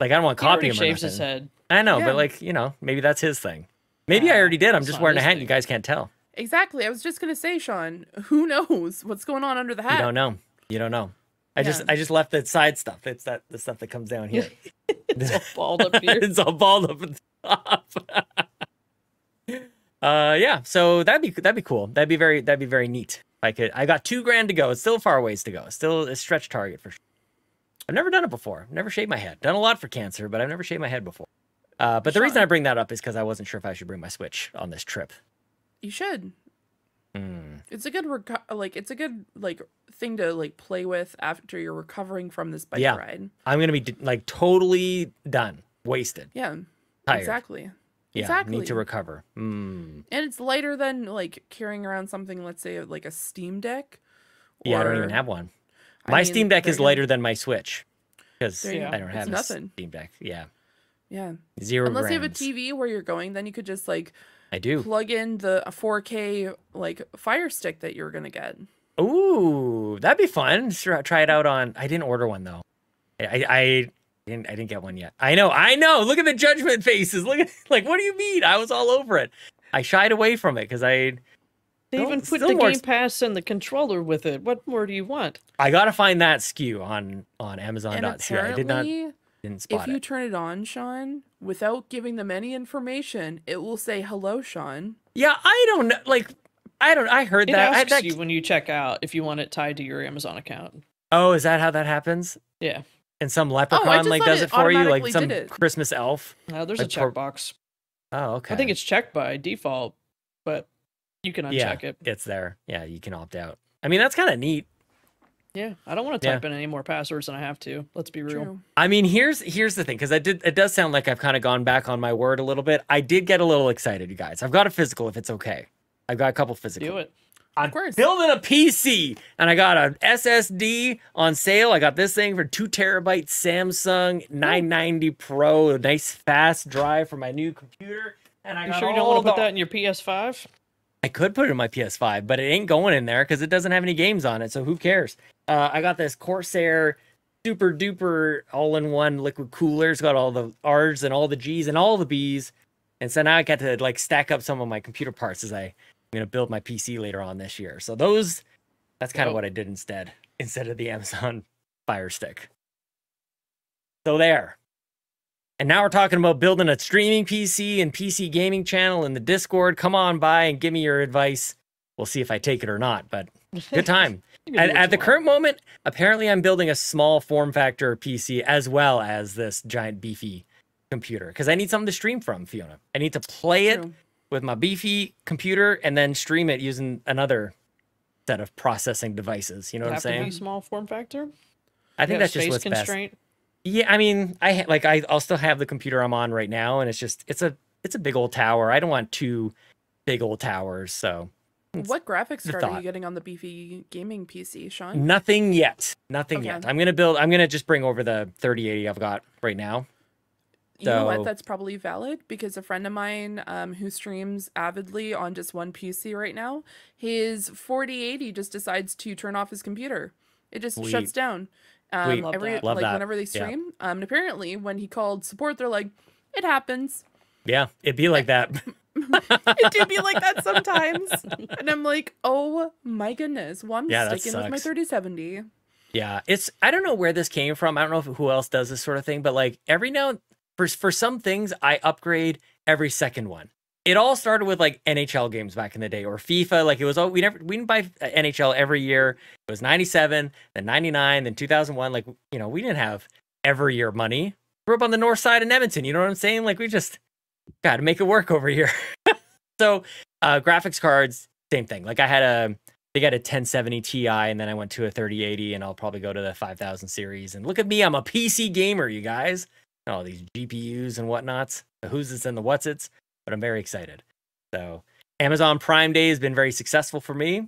like, I don't want to copy him or nothing. Shaves his head. I know, but, like, maybe that's his thing. Maybe I already did. I'm just wearing a hat and you guys can't tell. Exactly. I was just going to say, Sean, who knows what's going on under the hat? You don't know. I just left the side stuff. It's the stuff that comes down here. It's all balled up here. It's all balled up at the top. Yeah, so that'd be cool. That'd be very neat. I got $2,000 to go. It's still far ways to go. It's still a stretch target for sure. I've never done it before. I've never shaved my head. Done a lot for cancer, but I've never shaved my head before. But the reason I bring that up is because I wasn't sure if I should bring my Switch on this trip. You should. It's a good thing to play with after you're recovering from this bike ride. I'm gonna be totally done, wasted. Yeah, tired. Exactly. Yeah, exactly. Need to recover. And it's lighter than carrying around something, let's say, like a Steam Deck. Yeah, I don't even have one. My Steam Deck is lighter than my Switch because I don't have a Steam Deck. Yeah. Yeah. 0 Unless grams. you have a TV where you're going, then you could just I do plug in the 4K Fire Stick that you're gonna get. Ooh, that'd be fun. Try it out on. I didn't order one though. I didn't get one yet. I know. Look at the judgment faces. Look at what do you mean? I was all over it. I shied away from it because they even put the Game Pass and the controller with it. What more do you want? I gotta find that SKU on Amazon.ca. I didn't spot if you turn it on, Sean, without giving them any information, it will say, "Hello, Sean." Yeah, I don't know. I heard It that. asks you when you check out if you want it tied to your Amazon account. Oh, is that how that happens? Yeah. And some I leprechaun just like thought does it it for you, like automatically some did it. Christmas elf. There's Like a checkbox. Oh, okay. I think it's checked by default, but you can uncheck it. It's there. Yeah, you can opt out. I mean, that's kind of neat. Yeah, I don't want to type in any more passwords than I have to. Let's be real. True. I mean, here's the thing, because it does sound like I've kind of gone back on my word a little bit. I did get a little excited, you guys. I've got a physical if it's okay. I've got a couple physical. Do it. I'm Of course. building a PC, and I got an SSD on sale. I got this thing for 2 terabyte Samsung 990 Pro, a nice fast drive for my new computer. And I You got sure you don't all want to put the- that in your PS5? I could put it in my PS5, but it ain't going in there because it doesn't have any games on it. So who cares? I got this Corsair super duper all-in-one liquid cooler. It's got all the R's and all the G's and all the B's. And so now I got to like stack up some of my computer parts as I'm going to build my PC later on this year. So that's kind of what I did instead of the Amazon Fire Stick. So there. And now we're talking about building a streaming PC and PC gaming channel in the Discord. Come on by and give me your advice. We'll see if I take it or not, but good time. At the current moment, apparently I'm building a small form factor PC as well as this giant beefy computer because I need something to stream from, Fiona. I need to play it with my beefy computer and then stream it using another set of processing devices. You know what I'm saying? Have to be small form factor? I think that's just what's constraint? best. Yeah, I mean, I'll still have the computer I'm on right now, and it's a big old tower. I don't want 2 big old towers, so. What graphics card are you getting on the beefy gaming PC, Sean? Nothing yet. Nothing Okay. yet. I'm gonna just bring over the 3080 I've got right now. You know So- what? That's probably valid because a friend of mine who streams avidly on just one PC right now, his 4080 just decides to turn off his computer. It just Sweet. shuts down. Sweet. Love that. Love that. Whenever they Yeah. stream. And apparently when he called support, they're like, it happens. Yeah, it'd be like that. It do be like that sometimes. And I'm like, oh my goodness. Well, I'm Yeah, that sticking with my sucks. 3070. Yeah, I don't know where this came from. I don't know who else does this sort of thing, but like every now for some things I upgrade every second one. It all started with like NHL games back in the day or FIFA. Like it was all we didn't buy NHL every year. It was 97, then 99, then 2001. Like, you know, we didn't have every year money. Grew up on the north side of Edmonton. You know what I'm saying? Like we just got to make it work over here. So graphics cards, same thing. Like they got a 1070 Ti and then I went to a 3080 and I'll probably go to the 5000 series. And look at me, I'm a PC gamer, you guys. All these GPUs and whatnots, the who's it's and the what's it's, but I'm very excited. So Amazon Prime Day has been very successful for me.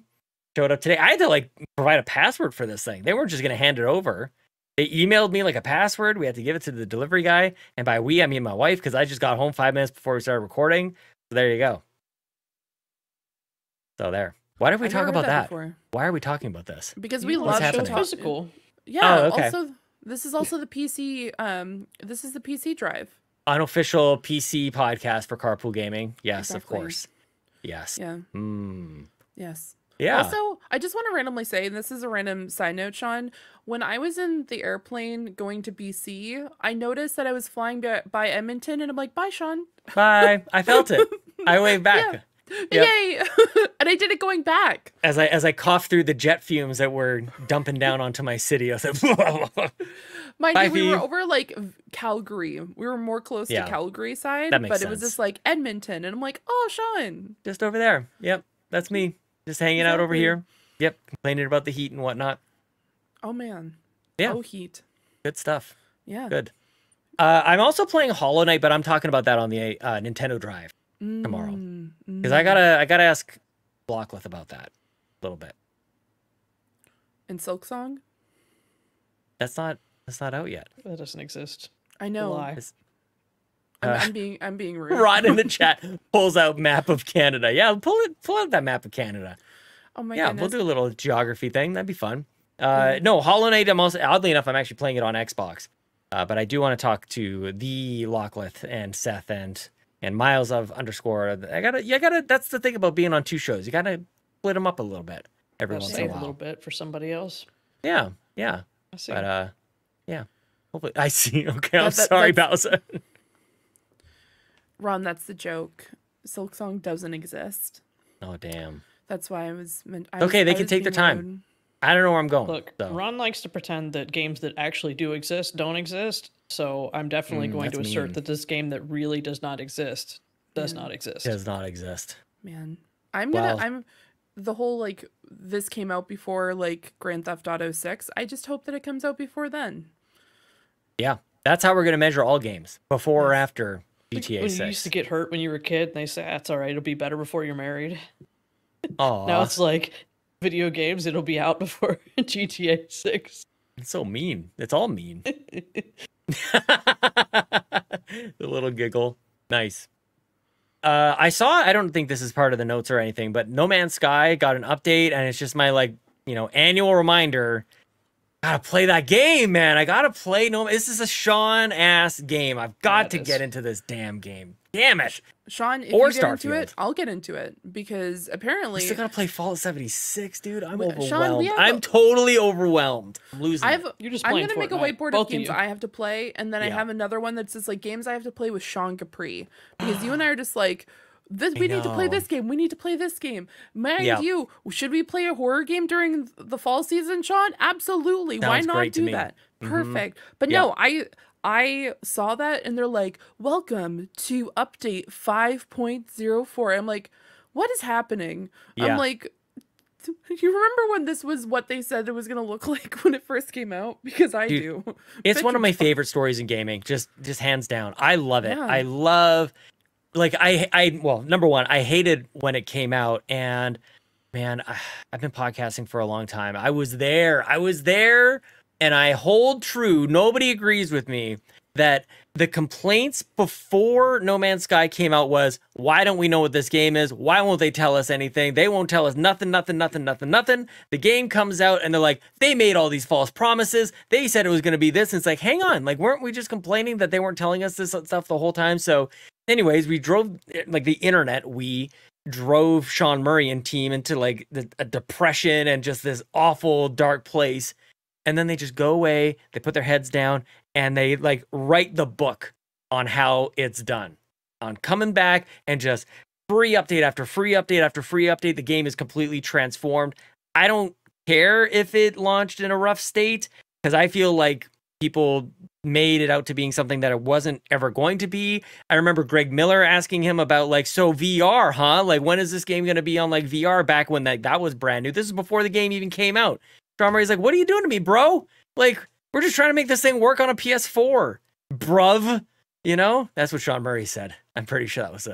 Showed up today. I had to like provide a password for this thing. They weren't just going to hand it over. They emailed me like a password. We had to give it to the delivery guy. And by we, I mean my wife, because I just got home 5 minutes before we started recording. So there you go. So there. Why did we I've talk never about heard that? before. Why are we talking about this? Because we What's love happening? to Physical. Yeah. Oh, okay. Also, this is also the PC. This is the PC drive. Unofficial PC podcast for Carpool Gaming. Yes, Exactly. of course. Yes. Yeah. Mm. Yes. Yeah. Also, I just want to randomly say, and this is a random side note, Sean, when I was in the airplane going to BC, I noticed that I was flying by Edmonton, and I'm like, bye, Sean. Bye. I felt it. I waved back. Yep. Yay! And I did it going back. As I coughed through the jet fumes that were dumping down onto my city, I was like, Mind Bye, you, we were Phoebe. over like Calgary. We were more close Yeah. to Calgary side, That makes but it was sense. just like Edmonton, and I'm like, oh, Sean. just over there. Yep, that's me. Just hanging out over Exactly. here. Yep, complaining about the heat and whatnot. Oh man. Yeah. Oh heat. Good stuff. Yeah. Good. I'm also playing Hollow Knight, but I'm talking about that on the Nintendo Drive tomorrow. Because I gotta ask Blockleth about that a little bit. And Silk Song. That's not out yet. That doesn't exist. I know. Lie. It's- I'm being rude. Rod in the chat pulls out map of Canada. Yeah, pull out that map of Canada. Oh my Yeah, goodness. we'll do a little geography thing. That'd be fun. No, Hollow Knight. I'm also oddly enough, I'm actually playing it on Xbox. But I do want to talk to the Lockleth and Seth and Miles of _. I gotta. That's the thing about being on 2 shows. You gotta split them up a little bit every I'll once in a save a while. little bit for somebody else. Yeah. I see. But yeah. Hopefully, I see. Okay, I'm That- sorry, that's- Bowser. Ron, that's the joke. Silk Song doesn't exist. Oh damn. That's why I was meant. Okay, they can take their time. I don't know where I'm going. Look, so. Ron likes to pretend that games that actually do exist don't exist. So I'm definitely going to assert that this game that really does not exist does not exist. Does not exist. Man, I'm the whole like this came out before like Grand Theft Auto 6. I just hope that it comes out before then. Yeah, that's how we're gonna measure all games, before or after GTA 6. When you used to get hurt when you were a kid, and they say that's all right. It'll be better before you're married. Oh, now it's like video games. It'll be out before GTA 6. It's so mean. It's all mean. The little giggle. Nice. I saw, I don't think this is part of the notes or anything, but No Man's Sky got an update, and it's just my, like, you know, annual reminder. Gotta play that game, man. I gotta play this is a Sean-ass game. I've got to get into this damn game. Damn it. Sean, if you get into it, I'll get into it, because apparently... I still gotta play Fallout 76, dude. I'm overwhelmed. Sean, I'm totally overwhelmed. I'm losing You're just I'm playing gonna make a whiteboard Both of games I have to play, and then I have another one that says like games I have to play with Sean Capri, because you and I are just like, we need to play this game. We need to play this game. Mind you, should we play a horror game during the fall season, Sean? Absolutely. Why not do that? Perfect. But no, I saw that and they're like, welcome to update 5.04. I'm like, what is happening? I'm like, you remember when this was what they said it was going to look like when it first came out? Because I do. It's one of my favorite stories in gaming. Just hands down. I love it. I love... Like, well, number one, I hated when it came out, and man, I've been podcasting for a long time. I was there, and I hold true. Nobody agrees with me that the complaints before No Man's Sky came out was, why don't we know what this game is? Why won't they tell us anything? They won't tell us nothing. The game comes out, and they're like, they made all these false promises. They said it was going to be this, and it's like, hang on, like, weren't we just complaining that they weren't telling us this stuff the whole time? So anyways, we drove, like, the internet, we drove Sean Murray and team into, like, a depression and just this awful, dark place. And then they just go away, they put their heads down, and they, like, write the book on how it's done. On coming back and just free update after free update after free update. The game is completely transformed. I don't care if it launched in a rough state, because I feel like people made it out to being something that it wasn't ever going to be. I remember Greg Miller asking him about, like, so VR, huh? Like, when is this game going to be on, like, VR, back when that was brand new? This is before the game even came out. Sean Murray's like, what are you doing to me, bro? Like, we're just trying to make this thing work on a PS4, bruv. You know? That's what Sean Murray said. I'm pretty sure that was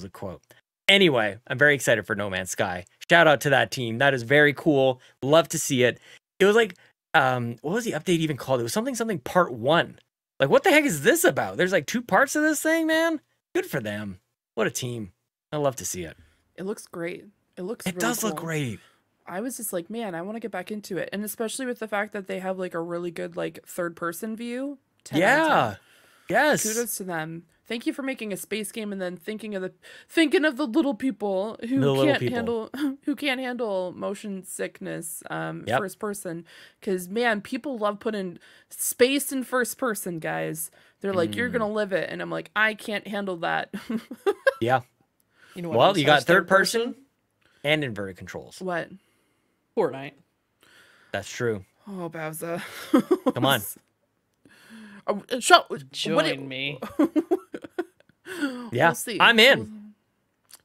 a quote. Anyway, I'm very excited for No Man's Sky. Shout out to that team. That is very cool. Love to see it. It was like, what was the update even called? It was something part 1. Like, what the heck is this about? There's like 2 parts of this thing, man. Good for them. What a team. I love to see it. It looks great. It does look great. I was just like, man, I want to get back into it. And especially with the fact that they have, like, a really good, like, third-person view. Yeah. Yes. Kudos to them. Thank you for making a space game and then thinking of the little people who can't handle motion sickness, first person. Because, man, people love putting space in first person, guys. They're like, you're gonna live it, and I'm like, I can't handle that. Yeah. You know what? Well, you got third person and inverted controls. What? Fortnite. That's true. Oh, Bowser. Come on. Join me. Yeah, we'll see. I'm in.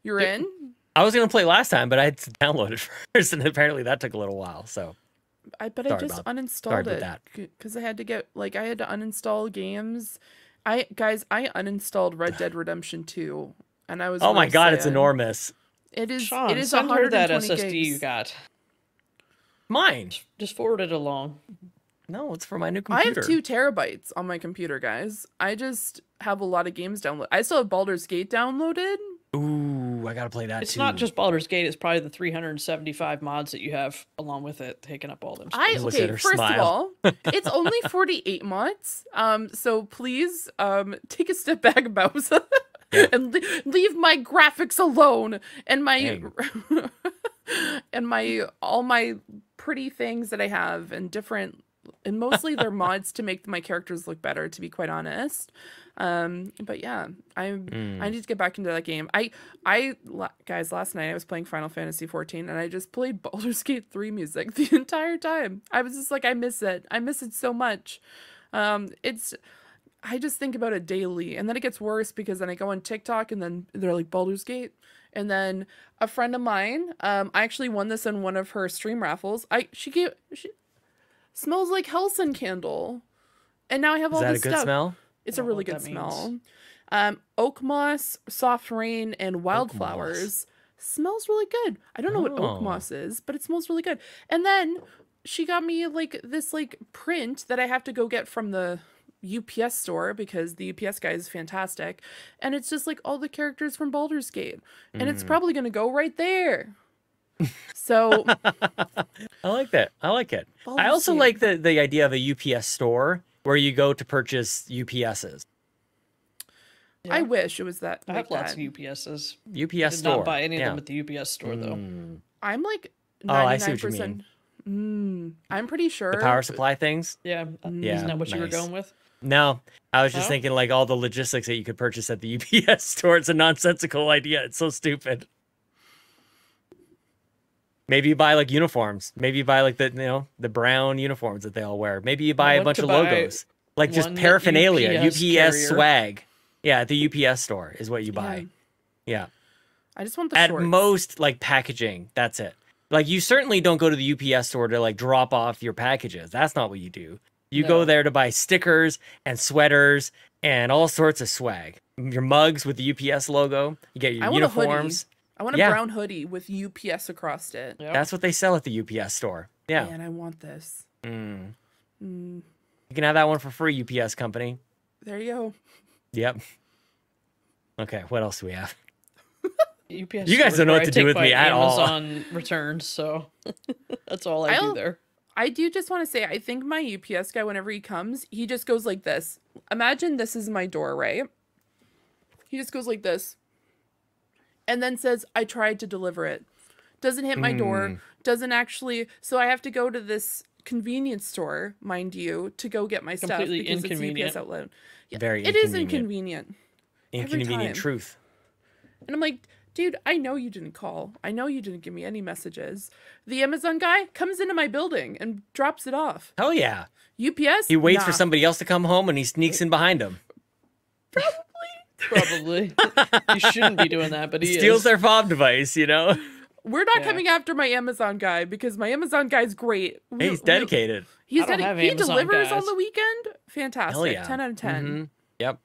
You're in? I was going to play last time, but I had to download it first, and apparently that took a little while, so. I just uninstalled it because I had to uninstall games. I uninstalled Red Dead Redemption 2, and I was oh my god, sad. It's enormous. It is. Sean, it is send her 120 that SSD gigs. you got. Mine. Just forward it along. No, it's for my new computer. I have 2 terabytes on my computer, guys. I just have a lot of games downloaded. I still have Baldur's Gate downloaded. Ooh, I gotta play that It's too. not just Baldur's Gate, it's probably the 375 mods that you have along with it taking up all them. First of all, it's only 48 mods. So please take a step back, Bowser. Yeah. And leave my graphics alone and my and all my pretty things that I have and different and mostly they're mods to make my characters look better, to be quite honest. But yeah, I need to get back into that game. Guys, last night I was playing Final Fantasy 14 and I just played Baldur's Gate 3 music the entire time. I was just like, I miss it so much. I just think about it daily, and then it gets worse because then I go on TikTok and then they're like Baldur's Gate. And then a friend of mine, I actually won this in one of her stream raffles. She smells like Hellson candle. And now I have all this stuff. Is that a good smell? It's a really good smell. Oak moss, soft rain, and wildflowers. Smells really good. I don't know what oak moss is, but it smells really good. And then she got me like this like print that I have to go get from the UPS store because the UPS guy is fantastic, and it's just like all the characters from Baldur's Gate, and it's probably gonna go right there. So I like that. I like it. I also like the idea of a UPS store where you go to purchase UPSs. Yeah. I wish it was that. I have lots of UPSs. UPS store. Did not buy any of them at the UPS store though. I'm like 99%. I see what you mean. I'm pretty sure. The power supply things? Yeah. Isn't that what you were going with? No, I was just thinking like all the logistics that you could purchase at the UPS store. It's a nonsensical idea. It's so stupid. Maybe you buy like uniforms. Maybe you buy like the brown uniforms that they all wear. Maybe you buy a bunch of logos, like just paraphernalia, UPS swag. Yeah, at the UPS store is what you buy. Yeah. I just want the shorts. At most like packaging. That's it. Like you certainly don't go to the UPS store to like drop off your packages. That's not what you do. You go there to buy stickers and sweaters and all sorts of swag. Your mugs with the UPS logo. You get your uniforms. I want a brown hoodie with UPS across it. Yep. That's what they sell at the UPS store. Yeah. Man, I want this. You can have that one for free, UPS company. There you go. Yep. Okay, what else do we have? UPS you guys don't know what to do with me at all. Amazon returns, so that's all I do there. I do just want to say, I think my UPS guy, whenever he comes, he just goes like this. Imagine this is my door, right? He just goes like this. And then says, I tried to deliver it. Doesn't hit my door. Doesn't actually. So I have to go to this convenience store, mind you, to go get my stuff. Completely because inconvenient. It's UPS outlet. Yeah, Very it is inconvenient. Inconvenient truth. And I'm like, dude, I know you didn't call. I know you didn't give me any messages. The Amazon guy comes into my building and drops it off. Hell yeah. UPS? He waits for somebody else to come home and he sneaks in behind him. Probably. You shouldn't be doing that, but he steals their fob device, you know? We're not coming after my Amazon guy because my Amazon guy's great. Hey, he's dedicated. He delivers on the weekend. Fantastic. Hell yeah. 10 out of 10. Yep.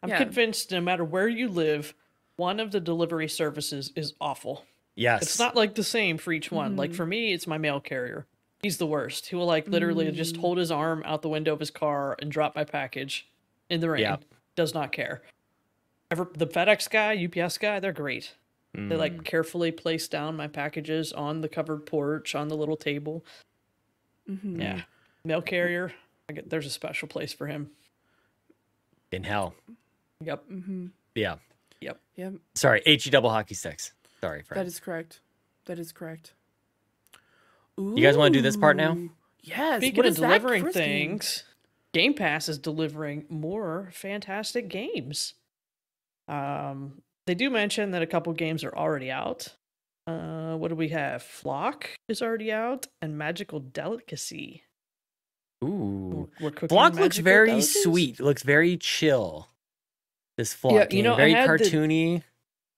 I'm convinced no matter where you live, one of the delivery services is awful. Yes. It's not like the same for each one. Like for me, it's my mail carrier. He's the worst. He will like literally just hold his arm out the window of his car and drop my package in the rain. Yep. Does not care. The FedEx guy, UPS guy, they're great. They like carefully place down my packages on the covered porch, on the little table. Yeah. Mail carrier, there's a special place for him. In hell. Yep. Yeah. Yep. Sorry, HE double hockey sticks. Sorry, friend. That is correct. That is correct. Ooh. You guys want to do this part now? Yes. Speaking of delivering things, Game Pass is delivering more fantastic games. They do mention that a couple games are already out. What do we have? Flock is already out, and Magical Delicacy. Ooh. We're cooking Flock looks very delicacies? sweet. It looks very chill. This Flock game. Very cartoony.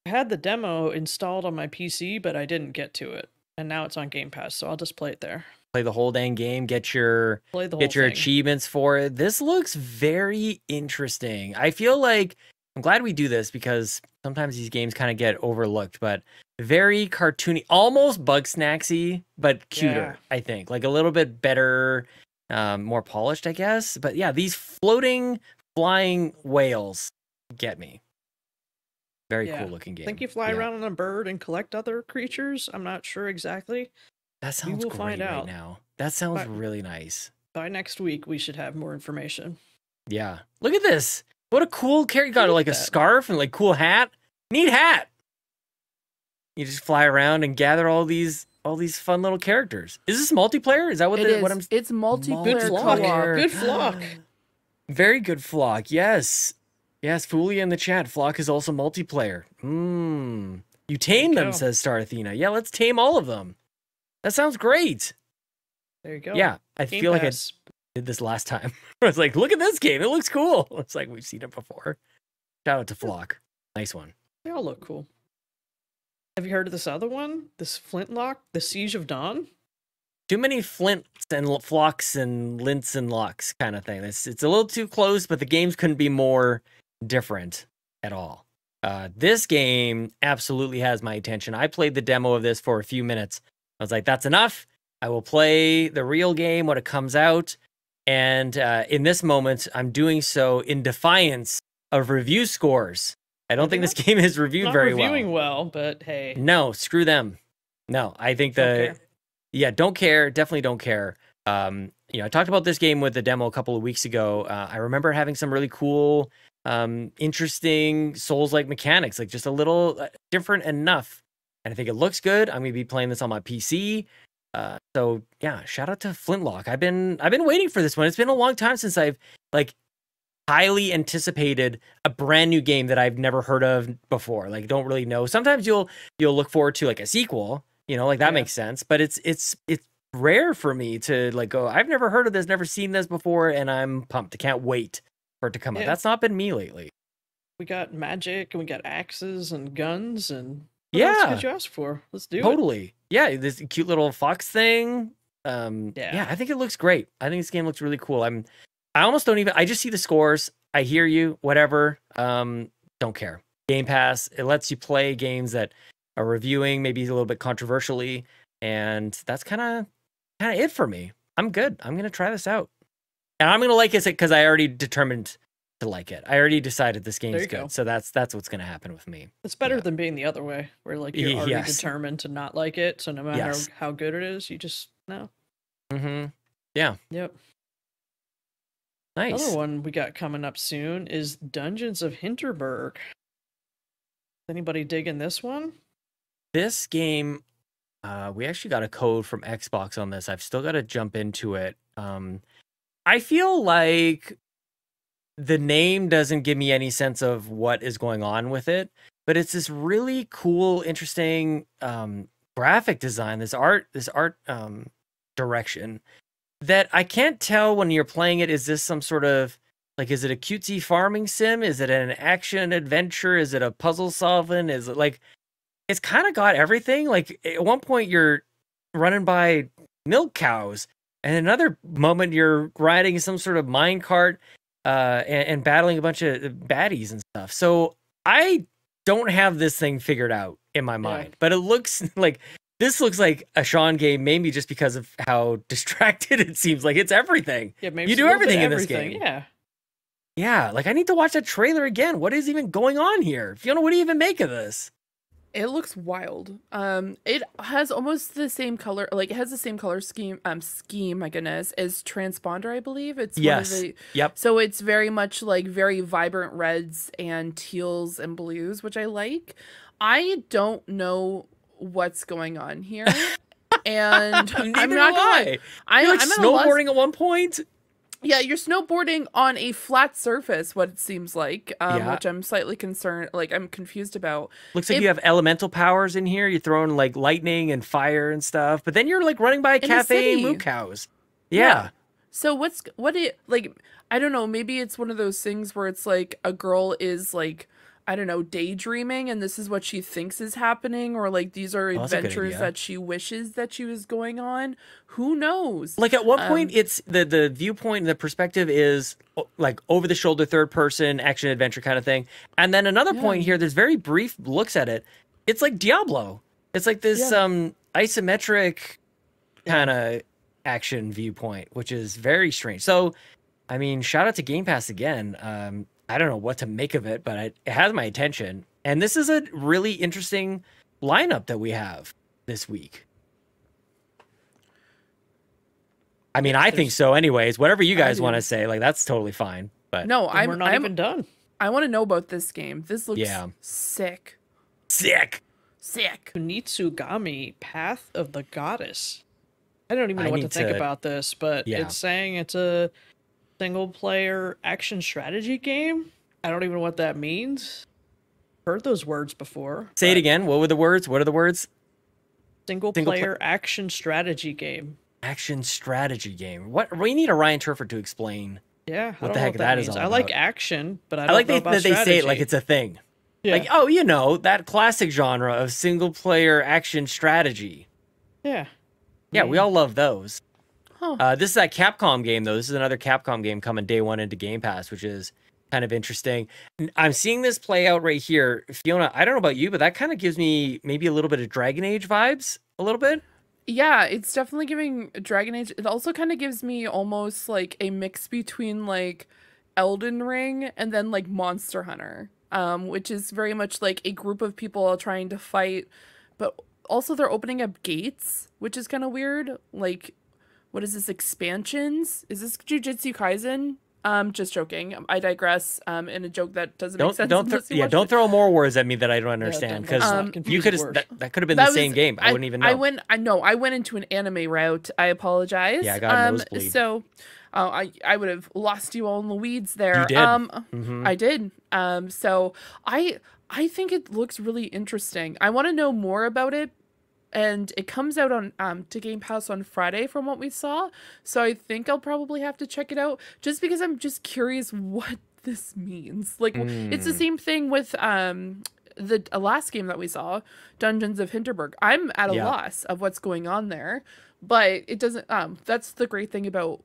I had the demo installed on my PC, but I didn't get to it. And now it's on Game Pass, so I'll just play it there. Play the whole dang game, get your achievements for it. This looks very interesting. I feel like I'm glad we do this because sometimes these games kind of get overlooked, but very cartoony, almost Bugsnaxy, but cuter, I think. Like a little bit better, more polished, I guess. But yeah, these floating, flying whales get me. Very cool looking game. I think you fly around on a bird and collect other creatures. I'm not sure exactly. That sounds great right now. That sounds really nice. By next week, we should have more information. Yeah. Look at this. What a cool character. You got like a scarf and like cool hat. Neat hat. You just fly around and gather all these all these fun little characters. Is this multiplayer? Is that what It what is. I'm? It's multiplayer Good flock. co-op. Good flock. Very good flock. Yes. Yes, Fulia in the chat. Flock is also multiplayer. You tame them, says Star Athena. Yeah, let's tame all of them. That sounds great. There you go. Yeah, I Game feel like Pass. I did this last time. I was like, look at this game. It looks cool. It's like we've seen it before. Shout out to Flock. Nice one. They all look cool. Have you heard of this other one? This Flintlock, The Siege of Dawn? Too many flints and flocks and lints and locks kind of thing. It's a little too close, but the games couldn't be more different at all. This game absolutely has my attention. I played the demo of this for a few minutes. I was like, that's enough. I will play the real game when it comes out. And in this moment, I'm doing so in defiance of review scores. I don't think this game is reviewed very well. Not reviewing well, but hey. No, screw them. No, I think don't care. Definitely don't care. I talked about this game with the demo a couple of weeks ago. I remember having some really cool, interesting Souls-like mechanics, like just a little different enough. And I think it looks good. I'm going to be playing this on my PC. So yeah, shout out to Flintlock. I've been waiting for this one. It's been a long time since I've highly anticipated a brand new game that I've never heard of before. Like, don't really know. Sometimes you'll look forward to like a sequel, that makes sense. But it's rare for me to go, I've never heard of this, never seen this before, and I'm pumped. I can't wait for it to come out. That's not been me lately. We got magic and we got axes and guns and what else could you ask for? Let's do it. Totally. Yeah, this cute little fox thing. I think it looks great. I think this game looks really cool. I almost don't even, I just see the scores. I hear you, whatever. Don't care. Game Pass, it lets you play games that are reviewing, maybe a little bit controversially. And that's kind of it for me. I'm good. I'm going to try this out. And I'm going to like it because I already determined to like it. I already decided this game's good. Go. So that's what's going to happen with me. It's better than being the other way, where you're already determined to not like it. So no matter how good it is, you just know. Mm-hmm. Yeah. Yep. Nice. Another one we got coming up soon is Dungeons of Hinterberg. Anybody digging this one? This game, we actually got a code from Xbox on this. I've still got to jump into it. I feel like the name doesn't give me any sense of what is going on with it, but it's this really cool, interesting graphic design, this art direction that I can't tell when you're playing it. Is this some sort of is it a cutesy farming sim? Is it an action adventure? Is it a puzzle solving? Is it it's kind of got everything. At one point you're running by milk cows, and another moment you're riding some sort of minecart and battling a bunch of baddies and stuff. So I don't have this thing figured out in my mind, but it looks like this looks like a Sean game, maybe just because of how distracted it seems. Like it's everything. Yeah, maybe you do everything in this game. Yeah. Yeah, I need to watch that trailer again. What is even going on here? Fiona, what do you even make of this? It looks wild. It has almost the same color, it has the same color scheme, my goodness, as Transponder, I believe. It's one of the, yep. So it's very much very vibrant reds and teals and blues, which I like. I don't know what's going on here. And I'm not gonna I'm snowboarding at one point. Yeah, you're snowboarding on a flat surface, what it seems like, which I'm slightly concerned, I'm confused about. Looks like you have elemental powers in here. You're throwing lightning and fire and stuff, but then you're running by a cafe and moo cows. Yeah. So I don't know, maybe it's one of those things where it's a girl is I don't know, daydreaming, and this is what she thinks is happening, or these are adventures that she wishes that she was going on. Who knows? At one point, it's the viewpoint and the perspective is over the shoulder, third person action adventure kind of thing, and then another point here, there's very brief looks at it. It's like Diablo. It's this isometric kind of action viewpoint, which is very strange. So, shout out to Game Pass again. I don't know what to make of it, but it has my attention. And this is a really interesting lineup that we have this week. I think so anyways. Whatever you guys want to say, that's totally fine. But no, we're not even done. I want to know about this game. This looks sick. Sick. Sick. Kunitsugami, Path of the Goddess. I don't even know what to think about this, but it's saying it's a single-player action strategy game. I don't even know what that means. Heard those words before. Say it again. What were the words? What are the words? Single-player action strategy game. Action strategy game. What? We need a Ryan Turford to explain. Yeah, what the heck that is all about. I like action, but I don't like know about that they strategy. say it like it's a thing. Yeah. Like, oh, you know, that classic genre of single-player action strategy. Yeah. Yeah, we all love those. Huh. This is that Capcom game, though. This is another Capcom game coming day one into Game Pass, which is kind of interesting. I'm seeing this play out right here. Fiona, I don't know about you, but that kind of gives me maybe a little bit of Dragon Age vibes, a little bit. Yeah, it's definitely giving Dragon Age. It also kind of gives me almost like a mix between like Elden Ring and then like Monster Hunter, which is very much like a group of people trying to fight, but also they're opening up gates, which is kind of weird. Like, what is this, expansions? Is this Jujutsu Kaisen? Just joking. I digress. In a joke that doesn't make sense. Don't throw more words at me that I don't understand, because you could have that could have been the same game. I wouldn't even know. I went into an anime route. I apologize. Yeah, I got a nosebleed. So, I would have lost you all in the weeds there. You did. I did. So I think it looks really interesting. I want to know more about it. And it comes out on to Game Pass on Friday from what we saw. So I think I'll probably have to check it out just because I'm just curious what this means. Like, it's the same thing with the last game that we saw, Dungeons of Hinterberg. I'm at a loss of what's going on there, but it doesn't that's the great thing about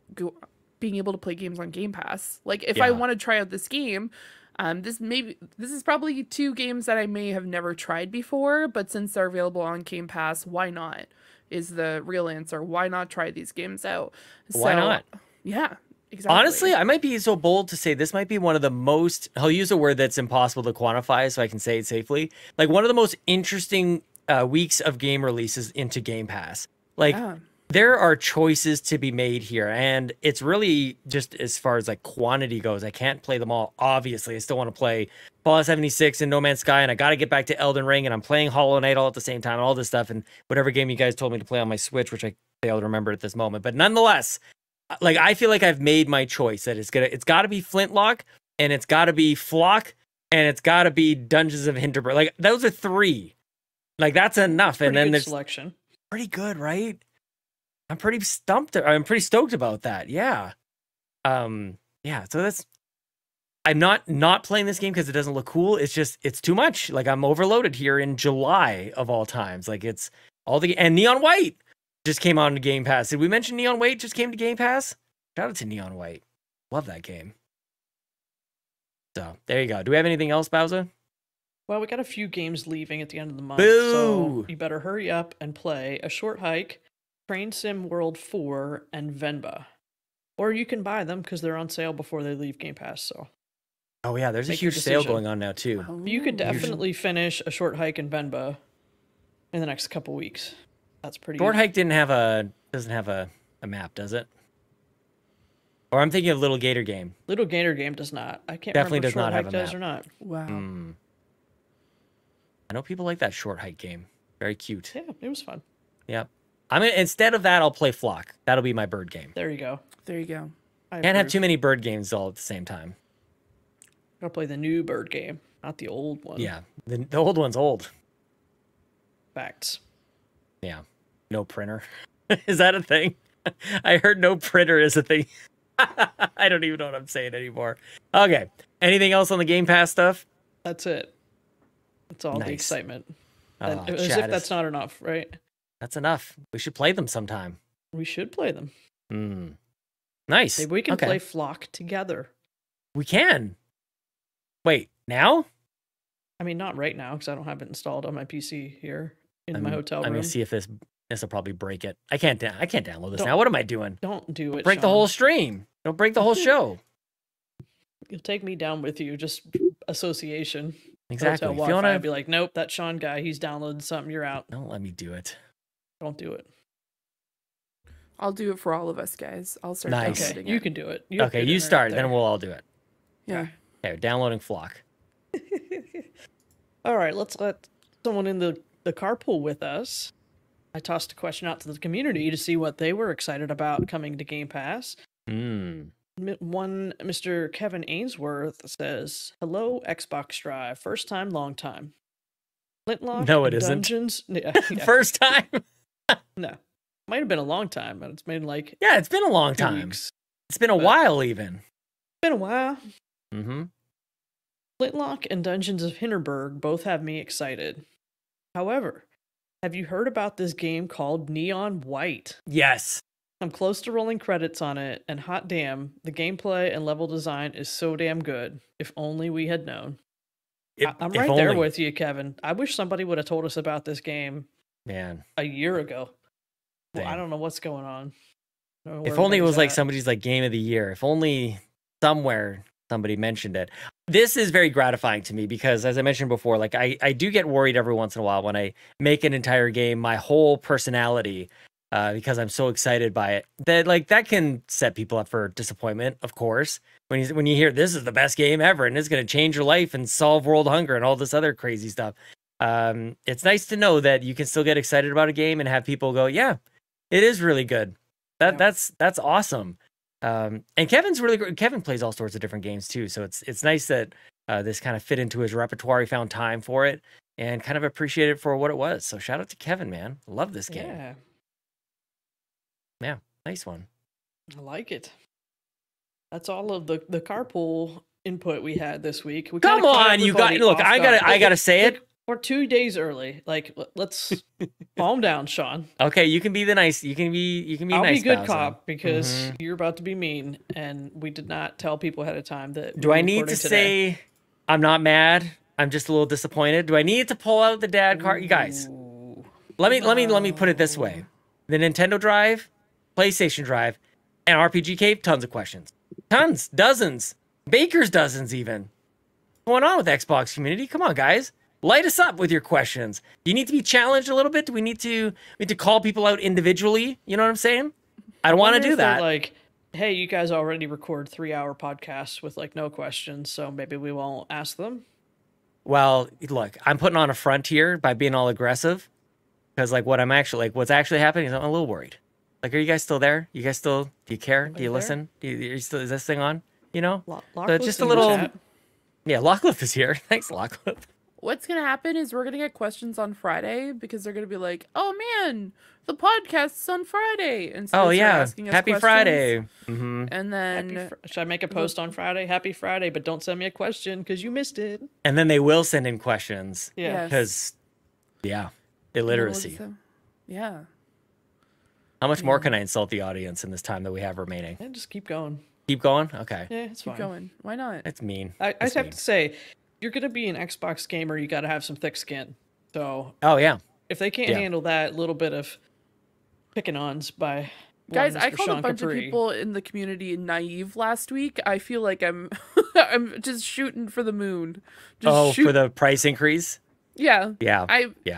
being able to play games on Game Pass. Like, if I want to try out this game, this is probably two games that I may have never tried before, but since they're available on Game Pass, why not? Is the real answer. Why not try these games out? Why not? Yeah, exactly. Honestly, I might be so bold to say this might be one of the most, I'll use a word that's impossible to quantify so I can say it safely, like one of the most interesting weeks of game releases into Game Pass. Like, there are choices to be made here, and it's really just as far as like quantity goes. I can't play them all, obviously. I still want to play Fallout 76 and No Man's Sky, and I got to get back to Elden Ring, and I'm playing Hollow Knight all at the same time, and all this stuff, and whatever game you guys told me to play on my Switch, which I fail to remember at this moment. But nonetheless, like, I feel like I've made my choice that it's got to be Flintlock, and it's got to be Flock, and it's got to be Dungeons of Hinterberg. Like, those are three. Like, that's enough. And then there's selection. Pretty good, right? I'm pretty stoked about that. Yeah. Yeah. So I'm not playing this game because it doesn't look cool. It's just, it's too much. Like, I'm overloaded here in July of all times. Like, it's all and Neon White just came on to Game Pass. Did we mention Neon White just came to Game Pass? Shout out to Neon White. Love that game. So there you go. Do we have anything else, Bowser? Well, we got a few games leaving at the end of the month. Boo! So you better hurry up and play A Short Hike, Train Sim World 4, and Venba. Or you can buy them because they're on sale before they leave Game Pass. So, oh yeah, there's a huge sale going on now too. You could definitely finish A Short Hike and Venba in the next couple weeks. That's pretty. Short Hike doesn't have a map, does it? Or I'm thinking of Little Gator Game. Little Gator Game does not. I can't definitely remember does not have a does map. Or not. Wow. I know people like that Short Hike game. Very cute. Yeah, it was fun. Yep. Instead of that, I'll play Flock. That'll be my bird game. There you go. There you go. Can't have too many bird games all at the same time. Gotta play the new bird game, not the old one. Yeah, the old one's old. Facts. Yeah. No printer. Is that a thing? I heard no printer is a thing. I don't even know what I'm saying anymore. Okay. Anything else on the Game Pass stuff? That's it. That's all the excitement. Oh, as if that's not enough, right? That's enough. We should play them sometime. We should play them. Nice. Maybe we can play Flock together. We can. Wait, now? I mean, not right now because I don't have it installed on my PC here in my hotel room. I'm gonna see if this will probably break it. I can't download this now. What am I doing? Don't do it. Break the whole stream. Don't break the whole show. You'll take me down with you. Just association. Exactly. Hotel Wi-Fi. I'd be like, nope, that Sean guy, he's downloaded something. You're out. Don't let me do it. Don't do it. I'll do it for all of us, guys. I'll start downloading it. You can do it. Okay, you start, then we'll all do it. Yeah. Okay, downloading Flock. All right, let's let someone in the the Carpool with us. I tossed a question out to the community to see what they were excited about coming to Game Pass. One Mr. Kevin Ainsworth says, "Hello, Xbox Drive. First time, long time. Flintlock No, it and isn't. Dungeons." Yeah. First time. No. Might have been a long time, but it's been like Yeah, it's been a long 2 time. weeks. It's been a while even. Been a while. Mm-hmm. Flintlock and Dungeons of Hinterberg both have me excited. However, have you heard about this game called Neon White? Yes. I'm close to rolling credits on it, and hot damn, the gameplay and level design is so damn good. If only we had known. I'm If right there only. with you, Kevin. I wish somebody would have told us about this game Man. a year ago. Well, I Dang. don't know what's going on. I don't know If where only it was everybody's like at. somebody's like game of the year. If only somewhere somebody mentioned it. This is very gratifying to me because, as I mentioned before, like I do get worried every once in a while when I make an entire game, my whole personality, because I'm so excited by it, that can set people up for disappointment. Of course, when you hear this is the best game ever and it's going to change your life and solve world hunger and all this other crazy stuff, it's nice to know that you can still get excited about a game and have people go, yeah, it is really good. That's awesome. And Kevin's really great. Kevin plays all sorts of different games too, so it's nice that this kind of fit into his repertoire. He found time for it and kind of appreciate it for what it was. So shout out to Kevin, man. Love this game. Yeah, nice one. I like it. That's all of the Carpool input we had this week. We Come kinda caught on, you got everybody look. off I guard. gotta say it. We're 2 days early. Like, let's calm down, Sean. Okay, you can be the nice. You can be. I'll nice be good Bowser. cop because you're about to be mean, and we did not tell people ahead of time that. Do I need to say I'm not mad? I'm just a little disappointed. Do I need to pull out the dad card? You guys, let me put it this way: the Nintendo Drive, PlayStation Drive, and RPG Cave. Tons of questions. Tons, dozens, baker's dozens even. What's going on with Xbox community? Come on, guys. Light us up with your questions. Do you need to be challenged a little bit? Do we need to call people out individually? You know what I'm saying? I don't want to do that. Like, hey, you guys already record 3-hour podcasts with like no questions, so maybe we won't ask them. Well, look, I'm putting on a front here by being all aggressive because like what's actually happening is I'm a little worried. Like, are you guys still there? You guys still, do you care? Do you listen? Are you still, is this thing on? You know? So just a little, yeah, Lockliffe is here. Thanks, Lockliffe. What's going to happen is we're going to get questions on Friday because they're going to be like, oh man, the podcast's on Friday. And so they start asking us happy questions. Friday. And then should I make a post on Friday? Happy Friday, but don't send me a question because you missed it. And then they will send in questions. Yeah. Because, illiteracy. Yeah. How much more can I insult the audience in this time that we have remaining? Yeah, just keep going. Keep going? Okay. Yeah, it's Keep fine. going. Why not? That's mean. I just have to say, you're going to be an Xbox gamer, you got to have some thick skin. So Oh, yeah. if they can't handle that little bit of picking ons by Guys, Mr. I called Sean a bunch Capri. of people in the community naive last week. I feel like I'm I'm just shooting for the moon. Just For the price increase? Yeah. Yeah.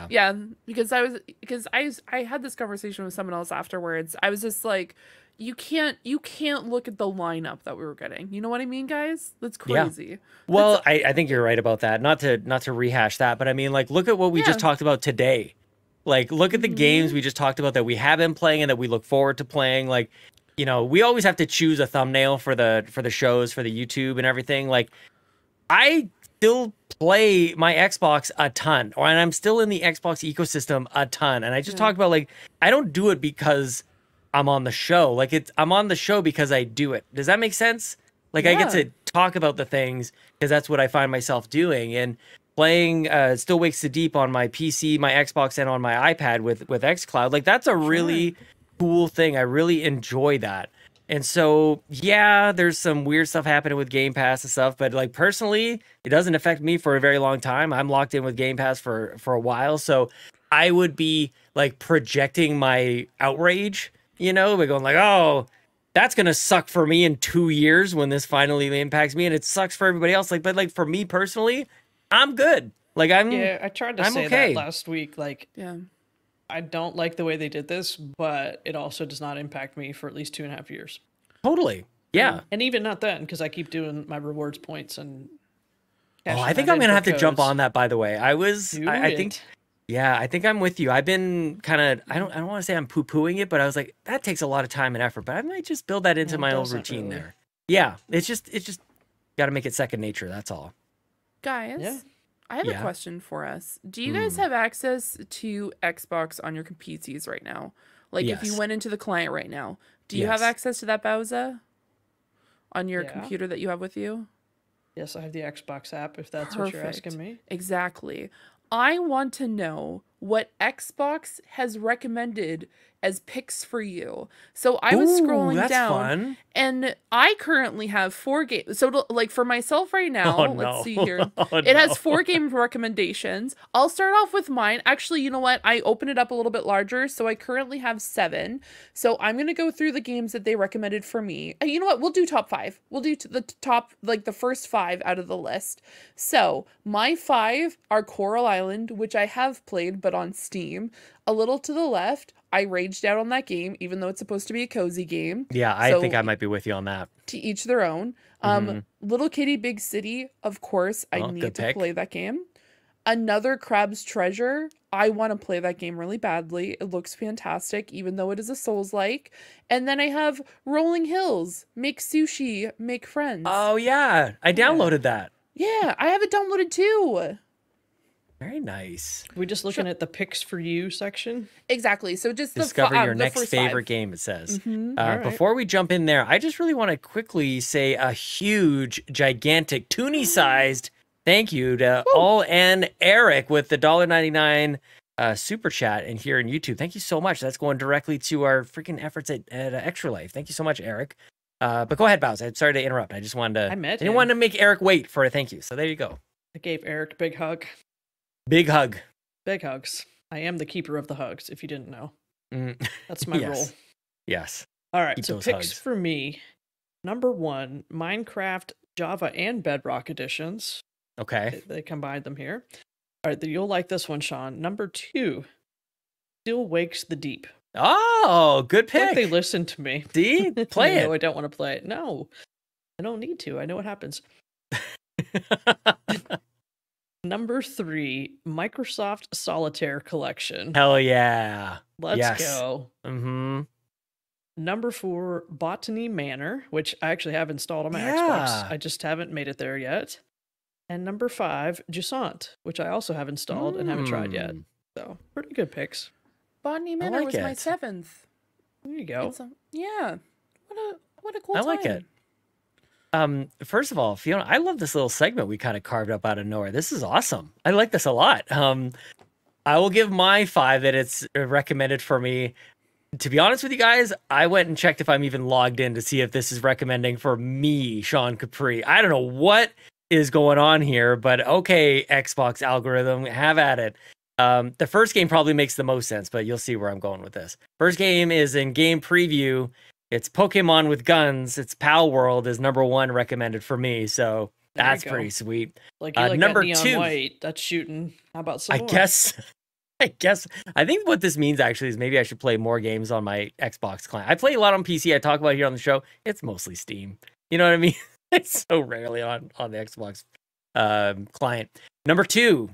Yeah, because I had this conversation with someone else afterwards. I was just like, you can't look at the lineup that we were getting. You know what I mean, guys? That's crazy. Yeah. Well, I think you're right about that. Not to rehash that, but I mean, like, look at what we just talked about today. Like, look at the games we just talked about that we have been playing and that we look forward to playing. Like, you know, we always have to choose a thumbnail for the shows, for the YouTube and everything. Like, I still play my Xbox a ton, and I'm still in the Xbox ecosystem a ton. And I just talked about, like, I don't do it because I'm on the show. Like, I'm on the show because I do it. Does that make sense? Like, I get to talk about the things because that's what I find myself doing. And playing Still Wakes the Deep on my PC, my Xbox, and on my iPad with xCloud, like, that's a really cool thing. I really enjoy that. And so, yeah, there's some weird stuff happening with Game Pass and stuff, but like, personally, it doesn't affect me for a very long time. I'm locked in with Game Pass for a while. So I would be like projecting my outrage, you know, by going like, oh, that's going to suck for me in 2 years when this finally impacts me. And it sucks for everybody else. Like, but like, for me personally, I'm good. Like, I tried to say that last week. Like, I don't like the way they did this, but it also does not impact me for at least 2.5 years. Totally. Yeah. And even not then, because I keep doing my rewards points and. Oh, I think I'm going to have to jump on that, by the way. I think Yeah, I think I'm with you. I've been kind of, I don't want to say I'm poo-pooing it, but I was like, that takes a lot of time and effort, but I might just build that into Well, it my old doesn't routine really. there. Yeah, it's just got to make it second nature. That's all. Guys, Yeah. I have a Yeah. question for us. Do you guys have access to Xbox on your PCs right now? Like if you Yes. went into the client right now, do you have Yes. access to that Bowser on your Yeah. computer that you have with you? Yes, I have the Xbox app, if that's what you're Perfect. asking me. Exactly. I want to know what Xbox has recommended as picks for you. So I was Ooh, scrolling that's down fun. and I currently have 4 games. So like for myself right now, Oh, no. let's see here. Oh, It has no. 4 game recommendations. I'll start off with mine. Actually, you know what? I opened it up a little bit larger, so I currently have 7. So I'm going to go through the games that they recommended for me. And you know what? We'll do top 5. We'll do the top, like the first 5 out of the list. So my 5 are Coral Island, which I have played, but on Steam. A little to the left, I raged out on that game, even though it's supposed to be a cozy game. Yeah, I So think I might be with you on that. to each their own. Little Kitty Big City, of course, I Oh, need good to pick. play that game. Another Crab's Treasure, I want to play that game really badly. It looks fantastic, even though it is a Souls-like. And then I have Rolling Hills, Make Sushi, Make Friends. Oh, yeah. I downloaded that. Yeah, I have it downloaded too. Very nice. We're just looking at the picks for you section. Exactly. So just Discover your the next first favorite 5. game, it says. All right. Before we jump in there, I just really want to quickly say a huge, gigantic, toonie-sized thank you to All and Eric with the $1.99 super chat and here in YouTube. Thank you so much. That's going directly to our freaking efforts at Extra Life. Thank you so much, Eric. But go ahead, Bowser. I'm sorry to interrupt. I just wanted to. I met didn't him. want to make Eric wait for a thank you. So there you go. I gave Eric a big hug. Big hug. Big hugs. I am the keeper of the hugs, if you didn't know. Mm, That's my Yes. role. yes. All right, Keep so those picks hugs. for me. Number 1, Minecraft, Java, and Bedrock editions. Okay. They combined them here. All right, you'll like this one, Sean. Number 2, Still Wakes the Deep. Oh, good It's like pick. they listened to me. See? They Play know I it. don't want to play it. No, I don't need to. I know what happens. Number 3, Microsoft Solitaire Collection. Hell yeah. Let's yes. go. Mm-hmm. Number 4, Botany Manor, which I actually have installed on my Yeah. Xbox. I just haven't made it there yet. And number 5, Jusant, which I also have installed and haven't tried yet. So, pretty good picks. Botany Manor like was my it. 7th. There you go. Yeah. What a cool I time. like it. First of all, Fiona, I love this little segment we kind of carved up out of nowhere. This is awesome. I like this a lot. I will give my 5 that it's recommended for me. To be honest with you guys, I went and checked if I'm even logged in to see if this is recommending for me, Sean Capri. I don't know what is going on here, but okay, Xbox algorithm, have at it. The first game probably makes the most sense, but you'll see where I'm going with this. First game is in game preview. It's Pokemon with guns. It's Pal World is number 1 recommended for me, so There you that's go. pretty sweet. Like, you like number that neon 2. white. That's shooting. How about some I more? guess. I think what this means actually is maybe I should play more games on my Xbox client. I play a lot on PC. I talk about it here on the show. It's mostly Steam. You know what I mean? It's so rarely on the Xbox client. Number 2,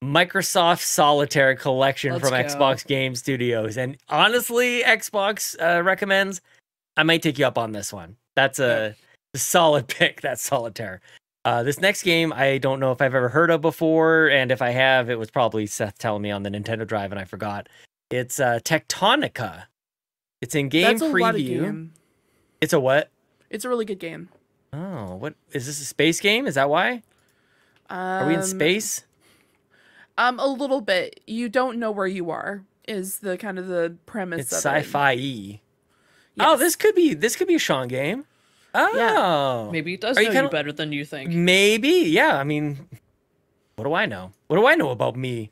Microsoft Solitaire Collection Let's from go. Xbox Game Studios. And honestly, Xbox recommends, I might take you up on this one. That's a solid pick, that's Solitaire. This next game, I don't know if I've ever heard of before, and if I have, it was probably Seth telling me on the Nintendo Drive, and I forgot. It's Tectonica. It's in game That's a preview. lot of game. It's a what? It's a really good game. Oh, what is this? A space game? Is that why? Are we in space? A little bit. You don't know where you are. Is the kind of the premise It's of it. sci-fi-y. Oh, this could be a Sean game. Oh, Maybe it does Are know you you kinda- better than you think. maybe. Yeah, I mean, what do I know? What do I know about me?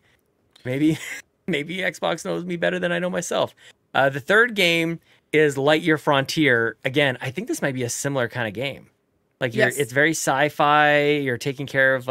Maybe Xbox knows me better than I know myself. The third game is Lightyear Frontier. Again, I think this might be a similar kind of game. Like it's very sci-fi. You're taking care of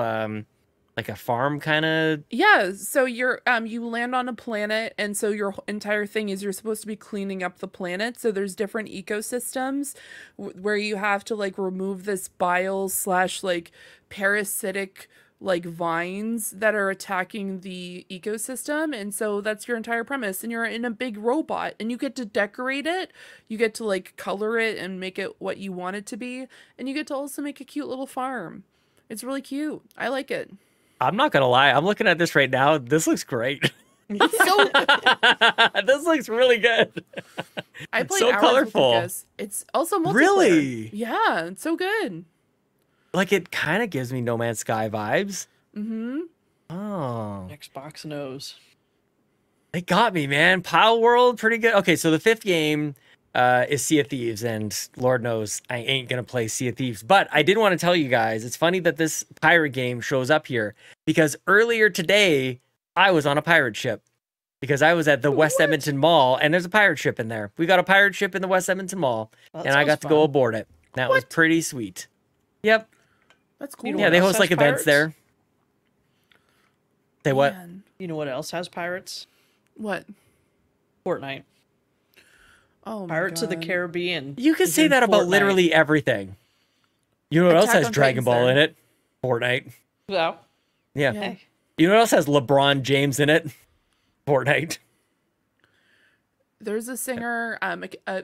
like a farm kind of. Yeah, so you're you land on a planet, and so your entire thing is you're supposed to be cleaning up the planet. So there's different ecosystems where you have to like remove this bile / like parasitic like vines that are attacking the ecosystem, and so that's your entire premise, and you're in a big robot and you get to decorate it, you get to like color it and make it what you want it to be, and you get to also make a cute little farm. It's really cute. I like it. I'm not gonna lie, I'm looking at this right now. This looks great. So This looks really good. I It's played so hours colorful. with Lucas. It's also multiplayer. Really? Yeah, it's so good. Like, it kind of gives me No Man's Sky vibes. Mm-hmm. Oh, Xbox knows. they got me, man. Pile World, pretty good. Okay, so the 5th game is Sea of Thieves, and Lord knows I ain't gonna play Sea of Thieves. But I did want to tell you guys, it's funny that this pirate game shows up here, because earlier today I was on a pirate ship. Because I was at the West Edmonton Mall, and there's a pirate ship in there. We got a pirate ship in the West Edmonton Mall, Well, and I got to go aboard it. That was pretty sweet. Yep. That's cool. You know Yeah, what they else host has like events pirates? there. Say what? Man. You know what else has pirates? What? Fortnite. Oh my Pirates of the God. Caribbean. You can is say in that about Fortnite. literally everything. You know what else Attack has on Dragon Titan's Ball there. in it? Fortnite. Well, Yeah. Yeah. You know what else has LeBron James in it? Fortnite. There's a singer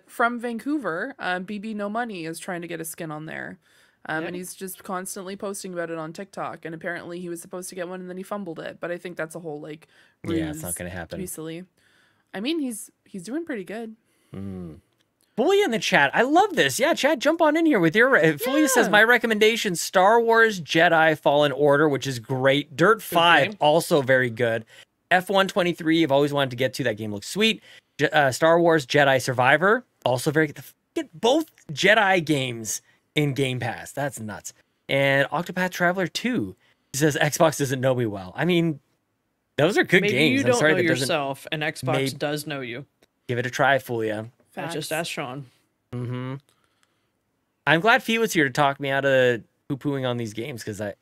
from Vancouver, BB No Money, is trying to get a skin on there. And he's just constantly posting about it on TikTok. And apparently he was supposed to get one and then he fumbled it. But I think that's a whole like ruse Yeah, it's not gonna to happen. be silly. I mean, he's doing pretty good. Fulia in the chat. I love this. Yeah, chat, jump on in here with your. Fulia says, my recommendation Star Wars Jedi Fallen Order, which is great. Dirt 5, game. also very good. F123, I've always wanted to get to. That game looks sweet. Star Wars Jedi Survivor, also very good. Get both Jedi games in Game Pass. That's nuts. And Octopath Traveler 2. He says, Xbox doesn't know me well. I mean, those are good maybe games. you don't know that doesn't. yourself, and Xbox does know you. Give it a try, Fulia. I Facts. just asked Sean. Mm-hmm. I'm glad Fee was here to talk me out of poo-pooing on these games, because I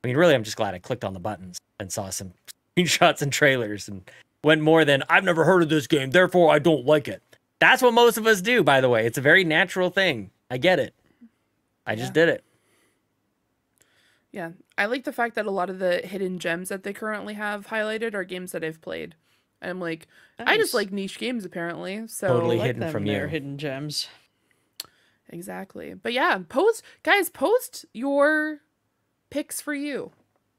mean, really, I'm just glad I clicked on the buttons and saw some screenshots and trailers and went more than, I've never heard of this game, therefore I don't like it. That's what most of us do, by the way. It's a very natural thing. I get it. I just did it. Yeah. I like the fact that a lot of the hidden gems that they currently have highlighted are games that I've played. And I'm like, I just Nice. like niche games apparently. So Totally Like hidden them, from their you. hidden gems. Exactly. But yeah, post your picks for you.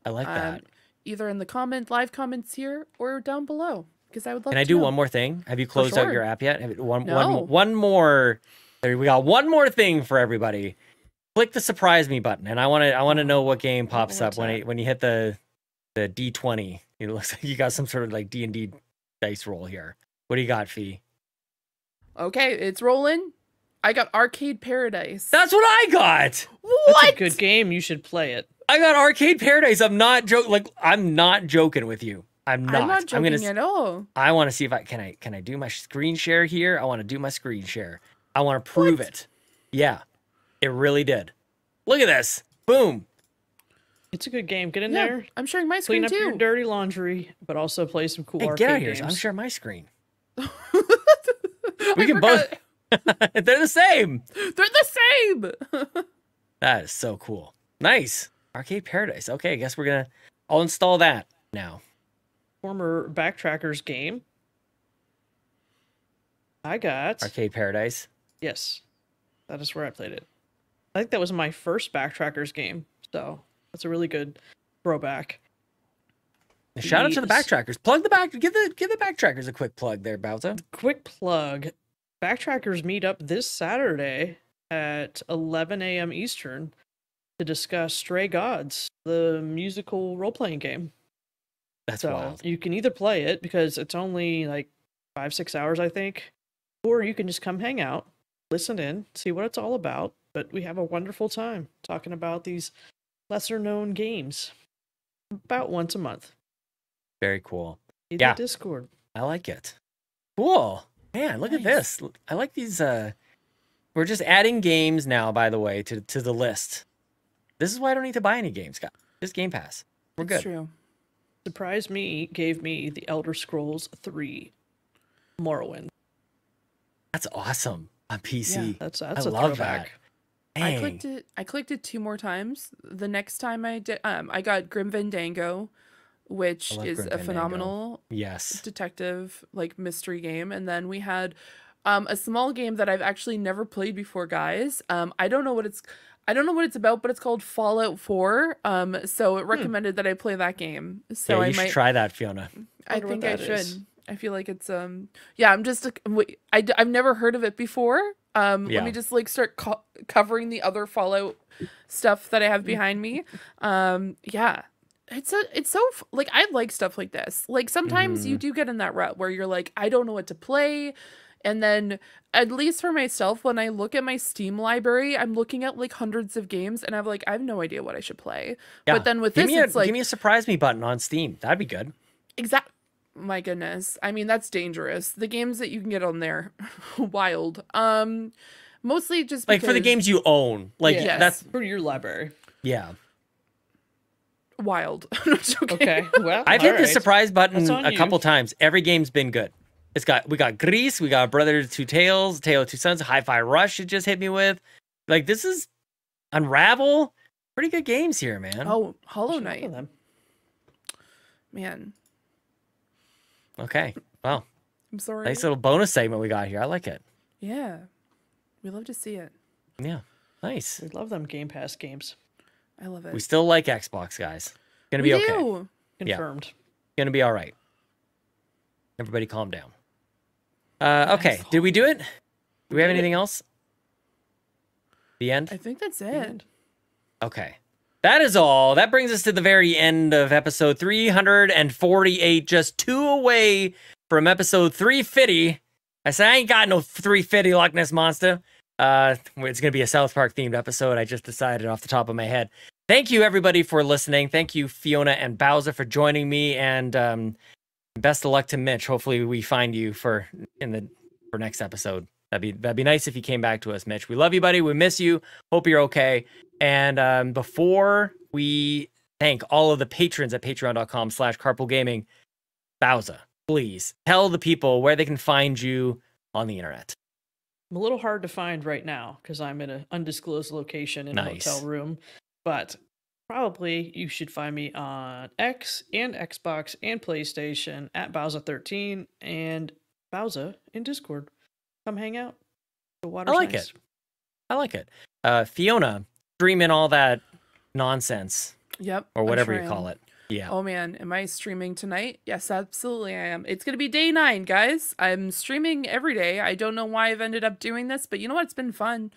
I like that. Either in the live comments here or down below, because I would love Can to I do know. one more thing? Have you closed out sure. your app yet? No. One more. There we got one more thing for everybody. Click the surprise me button, and I want to know what game pops up what's that? when you hit the D20. It looks like you got some sort of like D&D dice roll here. What do you got, Fee? Okay, it's rolling. I got Arcade Paradise. That's what I got. what? That's a good game. You should play it. I got Arcade Paradise. I'm not joking with you. I'm not. I'm not joking gonna, at all. I want to see if I can I do my screen share here. I want to do my screen share. I want to prove it. Yeah, it really did. Look at this. Boom. It's a good game. Get in Yeah, there, I'm sharing my clean screen up your too. dirty laundry, but also play some cool Hey, arcade get out of here. games. I'm sharing my screen. I We can both. forgot. They're the same. They're the same. That is so cool. Nice. Arcade Paradise. Okay, I guess I'll install that now. Former Backtrackers game. I got Arcade Paradise. yes, that is where I played it. I think that was my first Backtrackers game, so that's a really good throwback. Shout out to the Yes. backtrackers. Give the backtrackers a quick plug there, Bowser. Quick plug: Backtrackers meet up this Saturday at 11 a.m. Eastern to discuss Stray Gods, the musical role-playing game. That's So wild. you can either play it because it's only like 5-6 hours, I think, or you can just come hang out, listen in, see what it's all about. But we have a wonderful time talking about these lesser-known games about once a month. Very cool. In Yeah. the Discord. I like it. Cool. Man, look at Nice. this. I like these. We're just adding games now, by the way, to the list. This is why I don't need to buy any games, guys. Just Game Pass. We're That's good. true. Surprise Me gave me the Elder Scrolls 3 Morrowind. That's awesome on PC. That's I a love throwback. that. Dang. I clicked it 2 more times. The next time I did, I got Grim Fandango, which love is Grim a Fandango. phenomenal Yes. detective like mystery game. And then we had a small game that I've actually never played before, guys. I don't know what it's about, but it's called Fallout 4. So it recommended that I play that game. So Yeah, I you should might try that, Fiona. I Wonder what think I that should. is. I feel like it's yeah, I'm just I've never heard of it before. Let Yeah. me just like start covering the other Fallout stuff that I have behind me. Yeah. It's so like I like stuff like this. Like sometimes you do get in that rut where you're like I don't know what to play. And then at least for myself when I look at my Steam library, I'm looking at like hundreds of games and I have no idea what I should play. Yeah. But then with give this me a, it's like give me a surprise me button on Steam. That'd be good. My goodness. I mean, that's dangerous. The games that you can get on there, wild. Mostly just Like for the because- games you own. Like Yeah. that's For your library. yeah. wild. I'm joking. Okay. Well, I've hit all the right. surprise button That's on a you. couple times. Every game's been good. We got Reese, we got Brother Two Tails, Tale of Two Sons, Hi-Fi Rush it just hit me with. Like this is Unravel. Pretty good games here, man. Oh, Hollow Should look at Knight. them. Man, Okay. Well, I'm sorry. nice little bonus segment we got here. I like it. Yeah. We love to see it. Yeah. Nice. We love them Game Pass games. I love it. We still like Xbox, guys. Gonna We be okay. do. Yeah. Confirmed. Gonna be all right. Everybody calm down. Okay. Did we do it? Do we have did it. anything else? The end? I think that's it. And Okay. That is all. That brings us to the very end of episode 348, just 2 away from episode 350. I said, I ain't got no 350 Loch Ness Monster. It's going to be a South Park themed episode. I just decided off the top of my head. Thank you, everybody, for listening. Thank you, Fiona and Bowser, for joining me. And best of luck to Mitch. Hopefully we find you for next episode. That'd be nice if you came back to us, Mitch. We love you, buddy. We miss you. Hope you're okay. And before we thank all of the patrons at patreon.com/carpoolgaming, Bowser, please tell the people where they can find you on the internet. I'm a little hard to find right now because I'm in an undisclosed location in a Nice. hotel room. But probably you should find me on X and Xbox and PlayStation at Bowser13 and Bowser in Discord. Come hang out. The water's I like nice. it. I like it. Fiona, stream in all that nonsense Yep. or I'm whatever sure you I call am. it. Yeah. Oh man, am I streaming tonight? Yes, absolutely I am. It's going to be day 9, guys. I'm streaming every day. I don't know why I've ended up doing this, but you know what? It's been fun.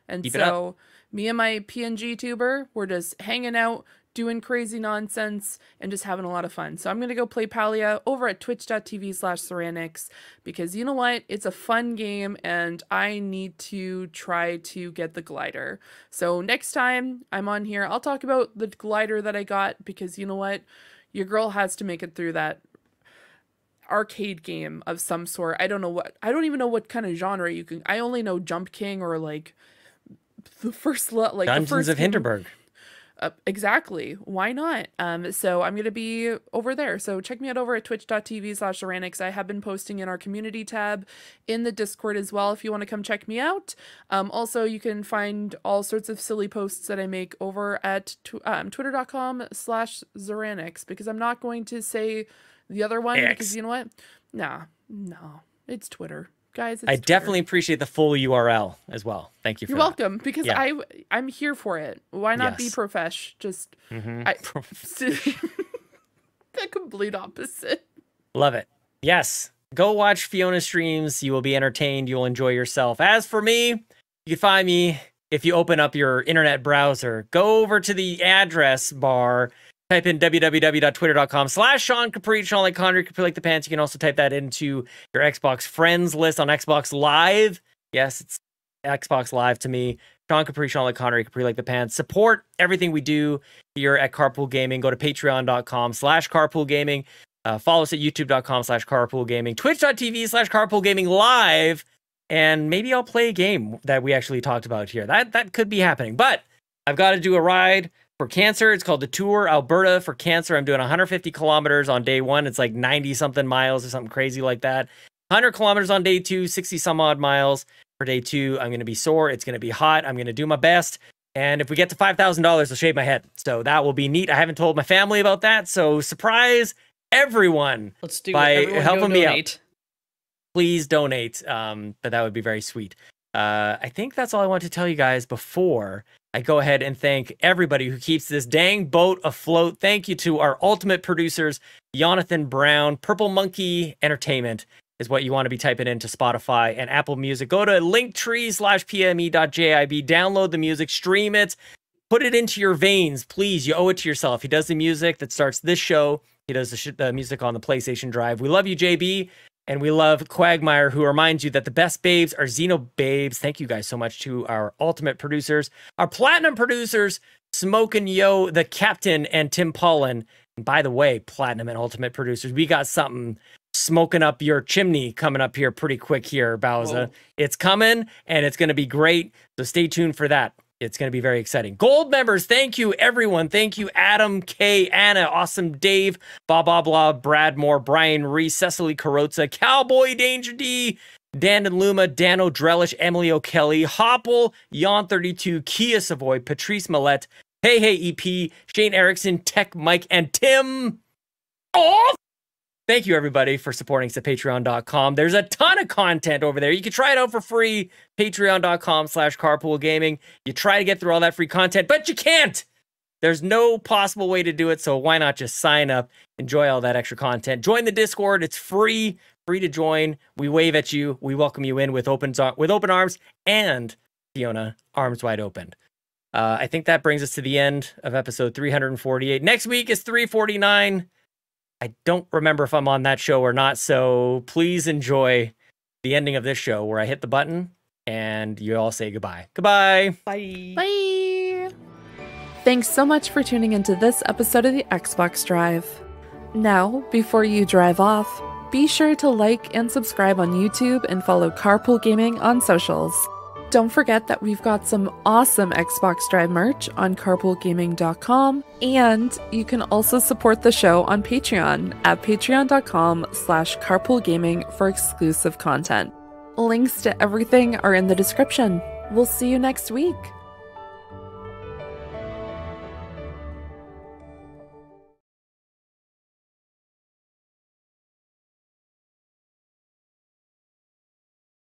And Keep it up. so me and my PNG tuber, we're just hanging out, doing crazy nonsense, and just having a lot of fun. So I'm going to go play Palia over at twitch.tv/Ceranics because you know what? It's a fun game and I need to try to get the glider. So next time I'm on here, I'll talk about the glider that I got because you know what? Your girl has to make it through that arcade game of some sort. I don't even know what kind of genre you can. I only know Jump King or like the first like Dungeons the first of game. Hinterberg. Exactly. Why not? So I'm going to be over there. So check me out over at twitch.tv/Ceranics. I have been posting in our community tab in the Discord as well if you want to come check me out. Also, you can find all sorts of silly posts that I make over at twitter.com/Ceranics because I'm not going to say the other one X. because you know what? No, it's Twitter. Guys, it's I Twitter. definitely appreciate the full URL as well. Thank you for You're that. welcome because Yeah. I'm here for it. Why not be Yes. profesh? Just Mhm. the complete opposite. Love it. Yes. Go watch Fiona's streams. You will be entertained. You'll enjoy yourself. As for me, you can find me if you open up your internet browser. Go over to the address bar. Type in www.twitter.com/Sean Capri, Sean like Connery, Capri like the pants. You can also type that into your Xbox friends list on Xbox Live. Yes, it's Xbox Live to me. Sean Capri, Sean like Connery, Capri like the pants. Support everything we do here at Carpool Gaming. Go to patreon.com/Carpool Gaming. Follow us at youtube.com/Carpool Gaming, twitch.tv/Carpool Gaming Live. And maybe I'll play a game that we actually talked about here. That could be happening. But I've got to do a ride for cancer. It's called the Tour Alberta for Cancer. I'm doing 150 kilometers on day 1. It's like 90 something miles or something crazy like that. 100 kilometers on day 2, 60 some odd miles. For day 2, I'm going to be sore. It's going to be hot. I'm going to do my best. And if we get to $5,000, I'll shave my head. So that will be neat. I haven't told my family about that. So surprise everyone. Let's do by it. Everyone helping go me donate. out. Please donate. But that would be very sweet. I think that's all I want to tell you guys before I go ahead and thank everybody who keeps this dang boat afloat. Thank you to our ultimate producers, Jonathan Brown. Purple Monkey Entertainment is what you want to be typing into Spotify and Apple Music. Go to linktree/pme.jib, download the music, stream it, put it into your veins, please. You owe it to yourself. He does the music that starts this show. He does the music on the PlayStation Drive. We love you, JB. And we love Cwagmire, who reminds you that the best babes are Xenobabes. Thank you guys so much to our ultimate producers, our platinum producers, Smokin Joe, the captain, and Tim Paullin. And by the way, platinum and ultimate producers, we got something smoking up your chimney coming up here pretty quick here, Bowser. It's coming, and it's going to be great. So stay tuned for that. It's going to be very exciting. Gold members, thank you, everyone. Thank you, Adam, K, Anna, Awesome Dave, BobLoblaw, Brad Moore, Brian Reese, Cecily Carrozza, CowboyDangerD, Dan and Luma, Dannohh, Drellesh, Emily O'Kelly, Hoppel, Yon32, Kia Savoy, Patrice Mallette, Peje EP, Shane Erickson, Tech Mike, and Tim Aulph. Thank you, everybody, for supporting us at patreon.com. There's a ton of content over there. You can try it out for free. Patreon.com/carpoolgaming. You try to get through all that free content, but you can't. There's no possible way to do it, so why not just sign up, enjoy all that extra content. Join the Discord. It's free to join. We wave at you. We welcome you in with open arms, and Fiona, arms wide open. I think that brings us to the end of episode 348. Next week is 349. I don't remember if I'm on that show or not, so please enjoy the ending of this show where I hit the button and you all say goodbye. Goodbye. Bye. Bye! Thanks so much for tuning into this episode of the Xbox Drive. Now, before you drive off, be sure to like and subscribe on YouTube and follow Carpool Gaming on socials. Don't forget that we've got some awesome Xbox Drive merch on carpoolgaming.com, and you can also support the show on Patreon at patreon.com/carpoolgaming for exclusive content. Links to everything are in the description. We'll see you next week.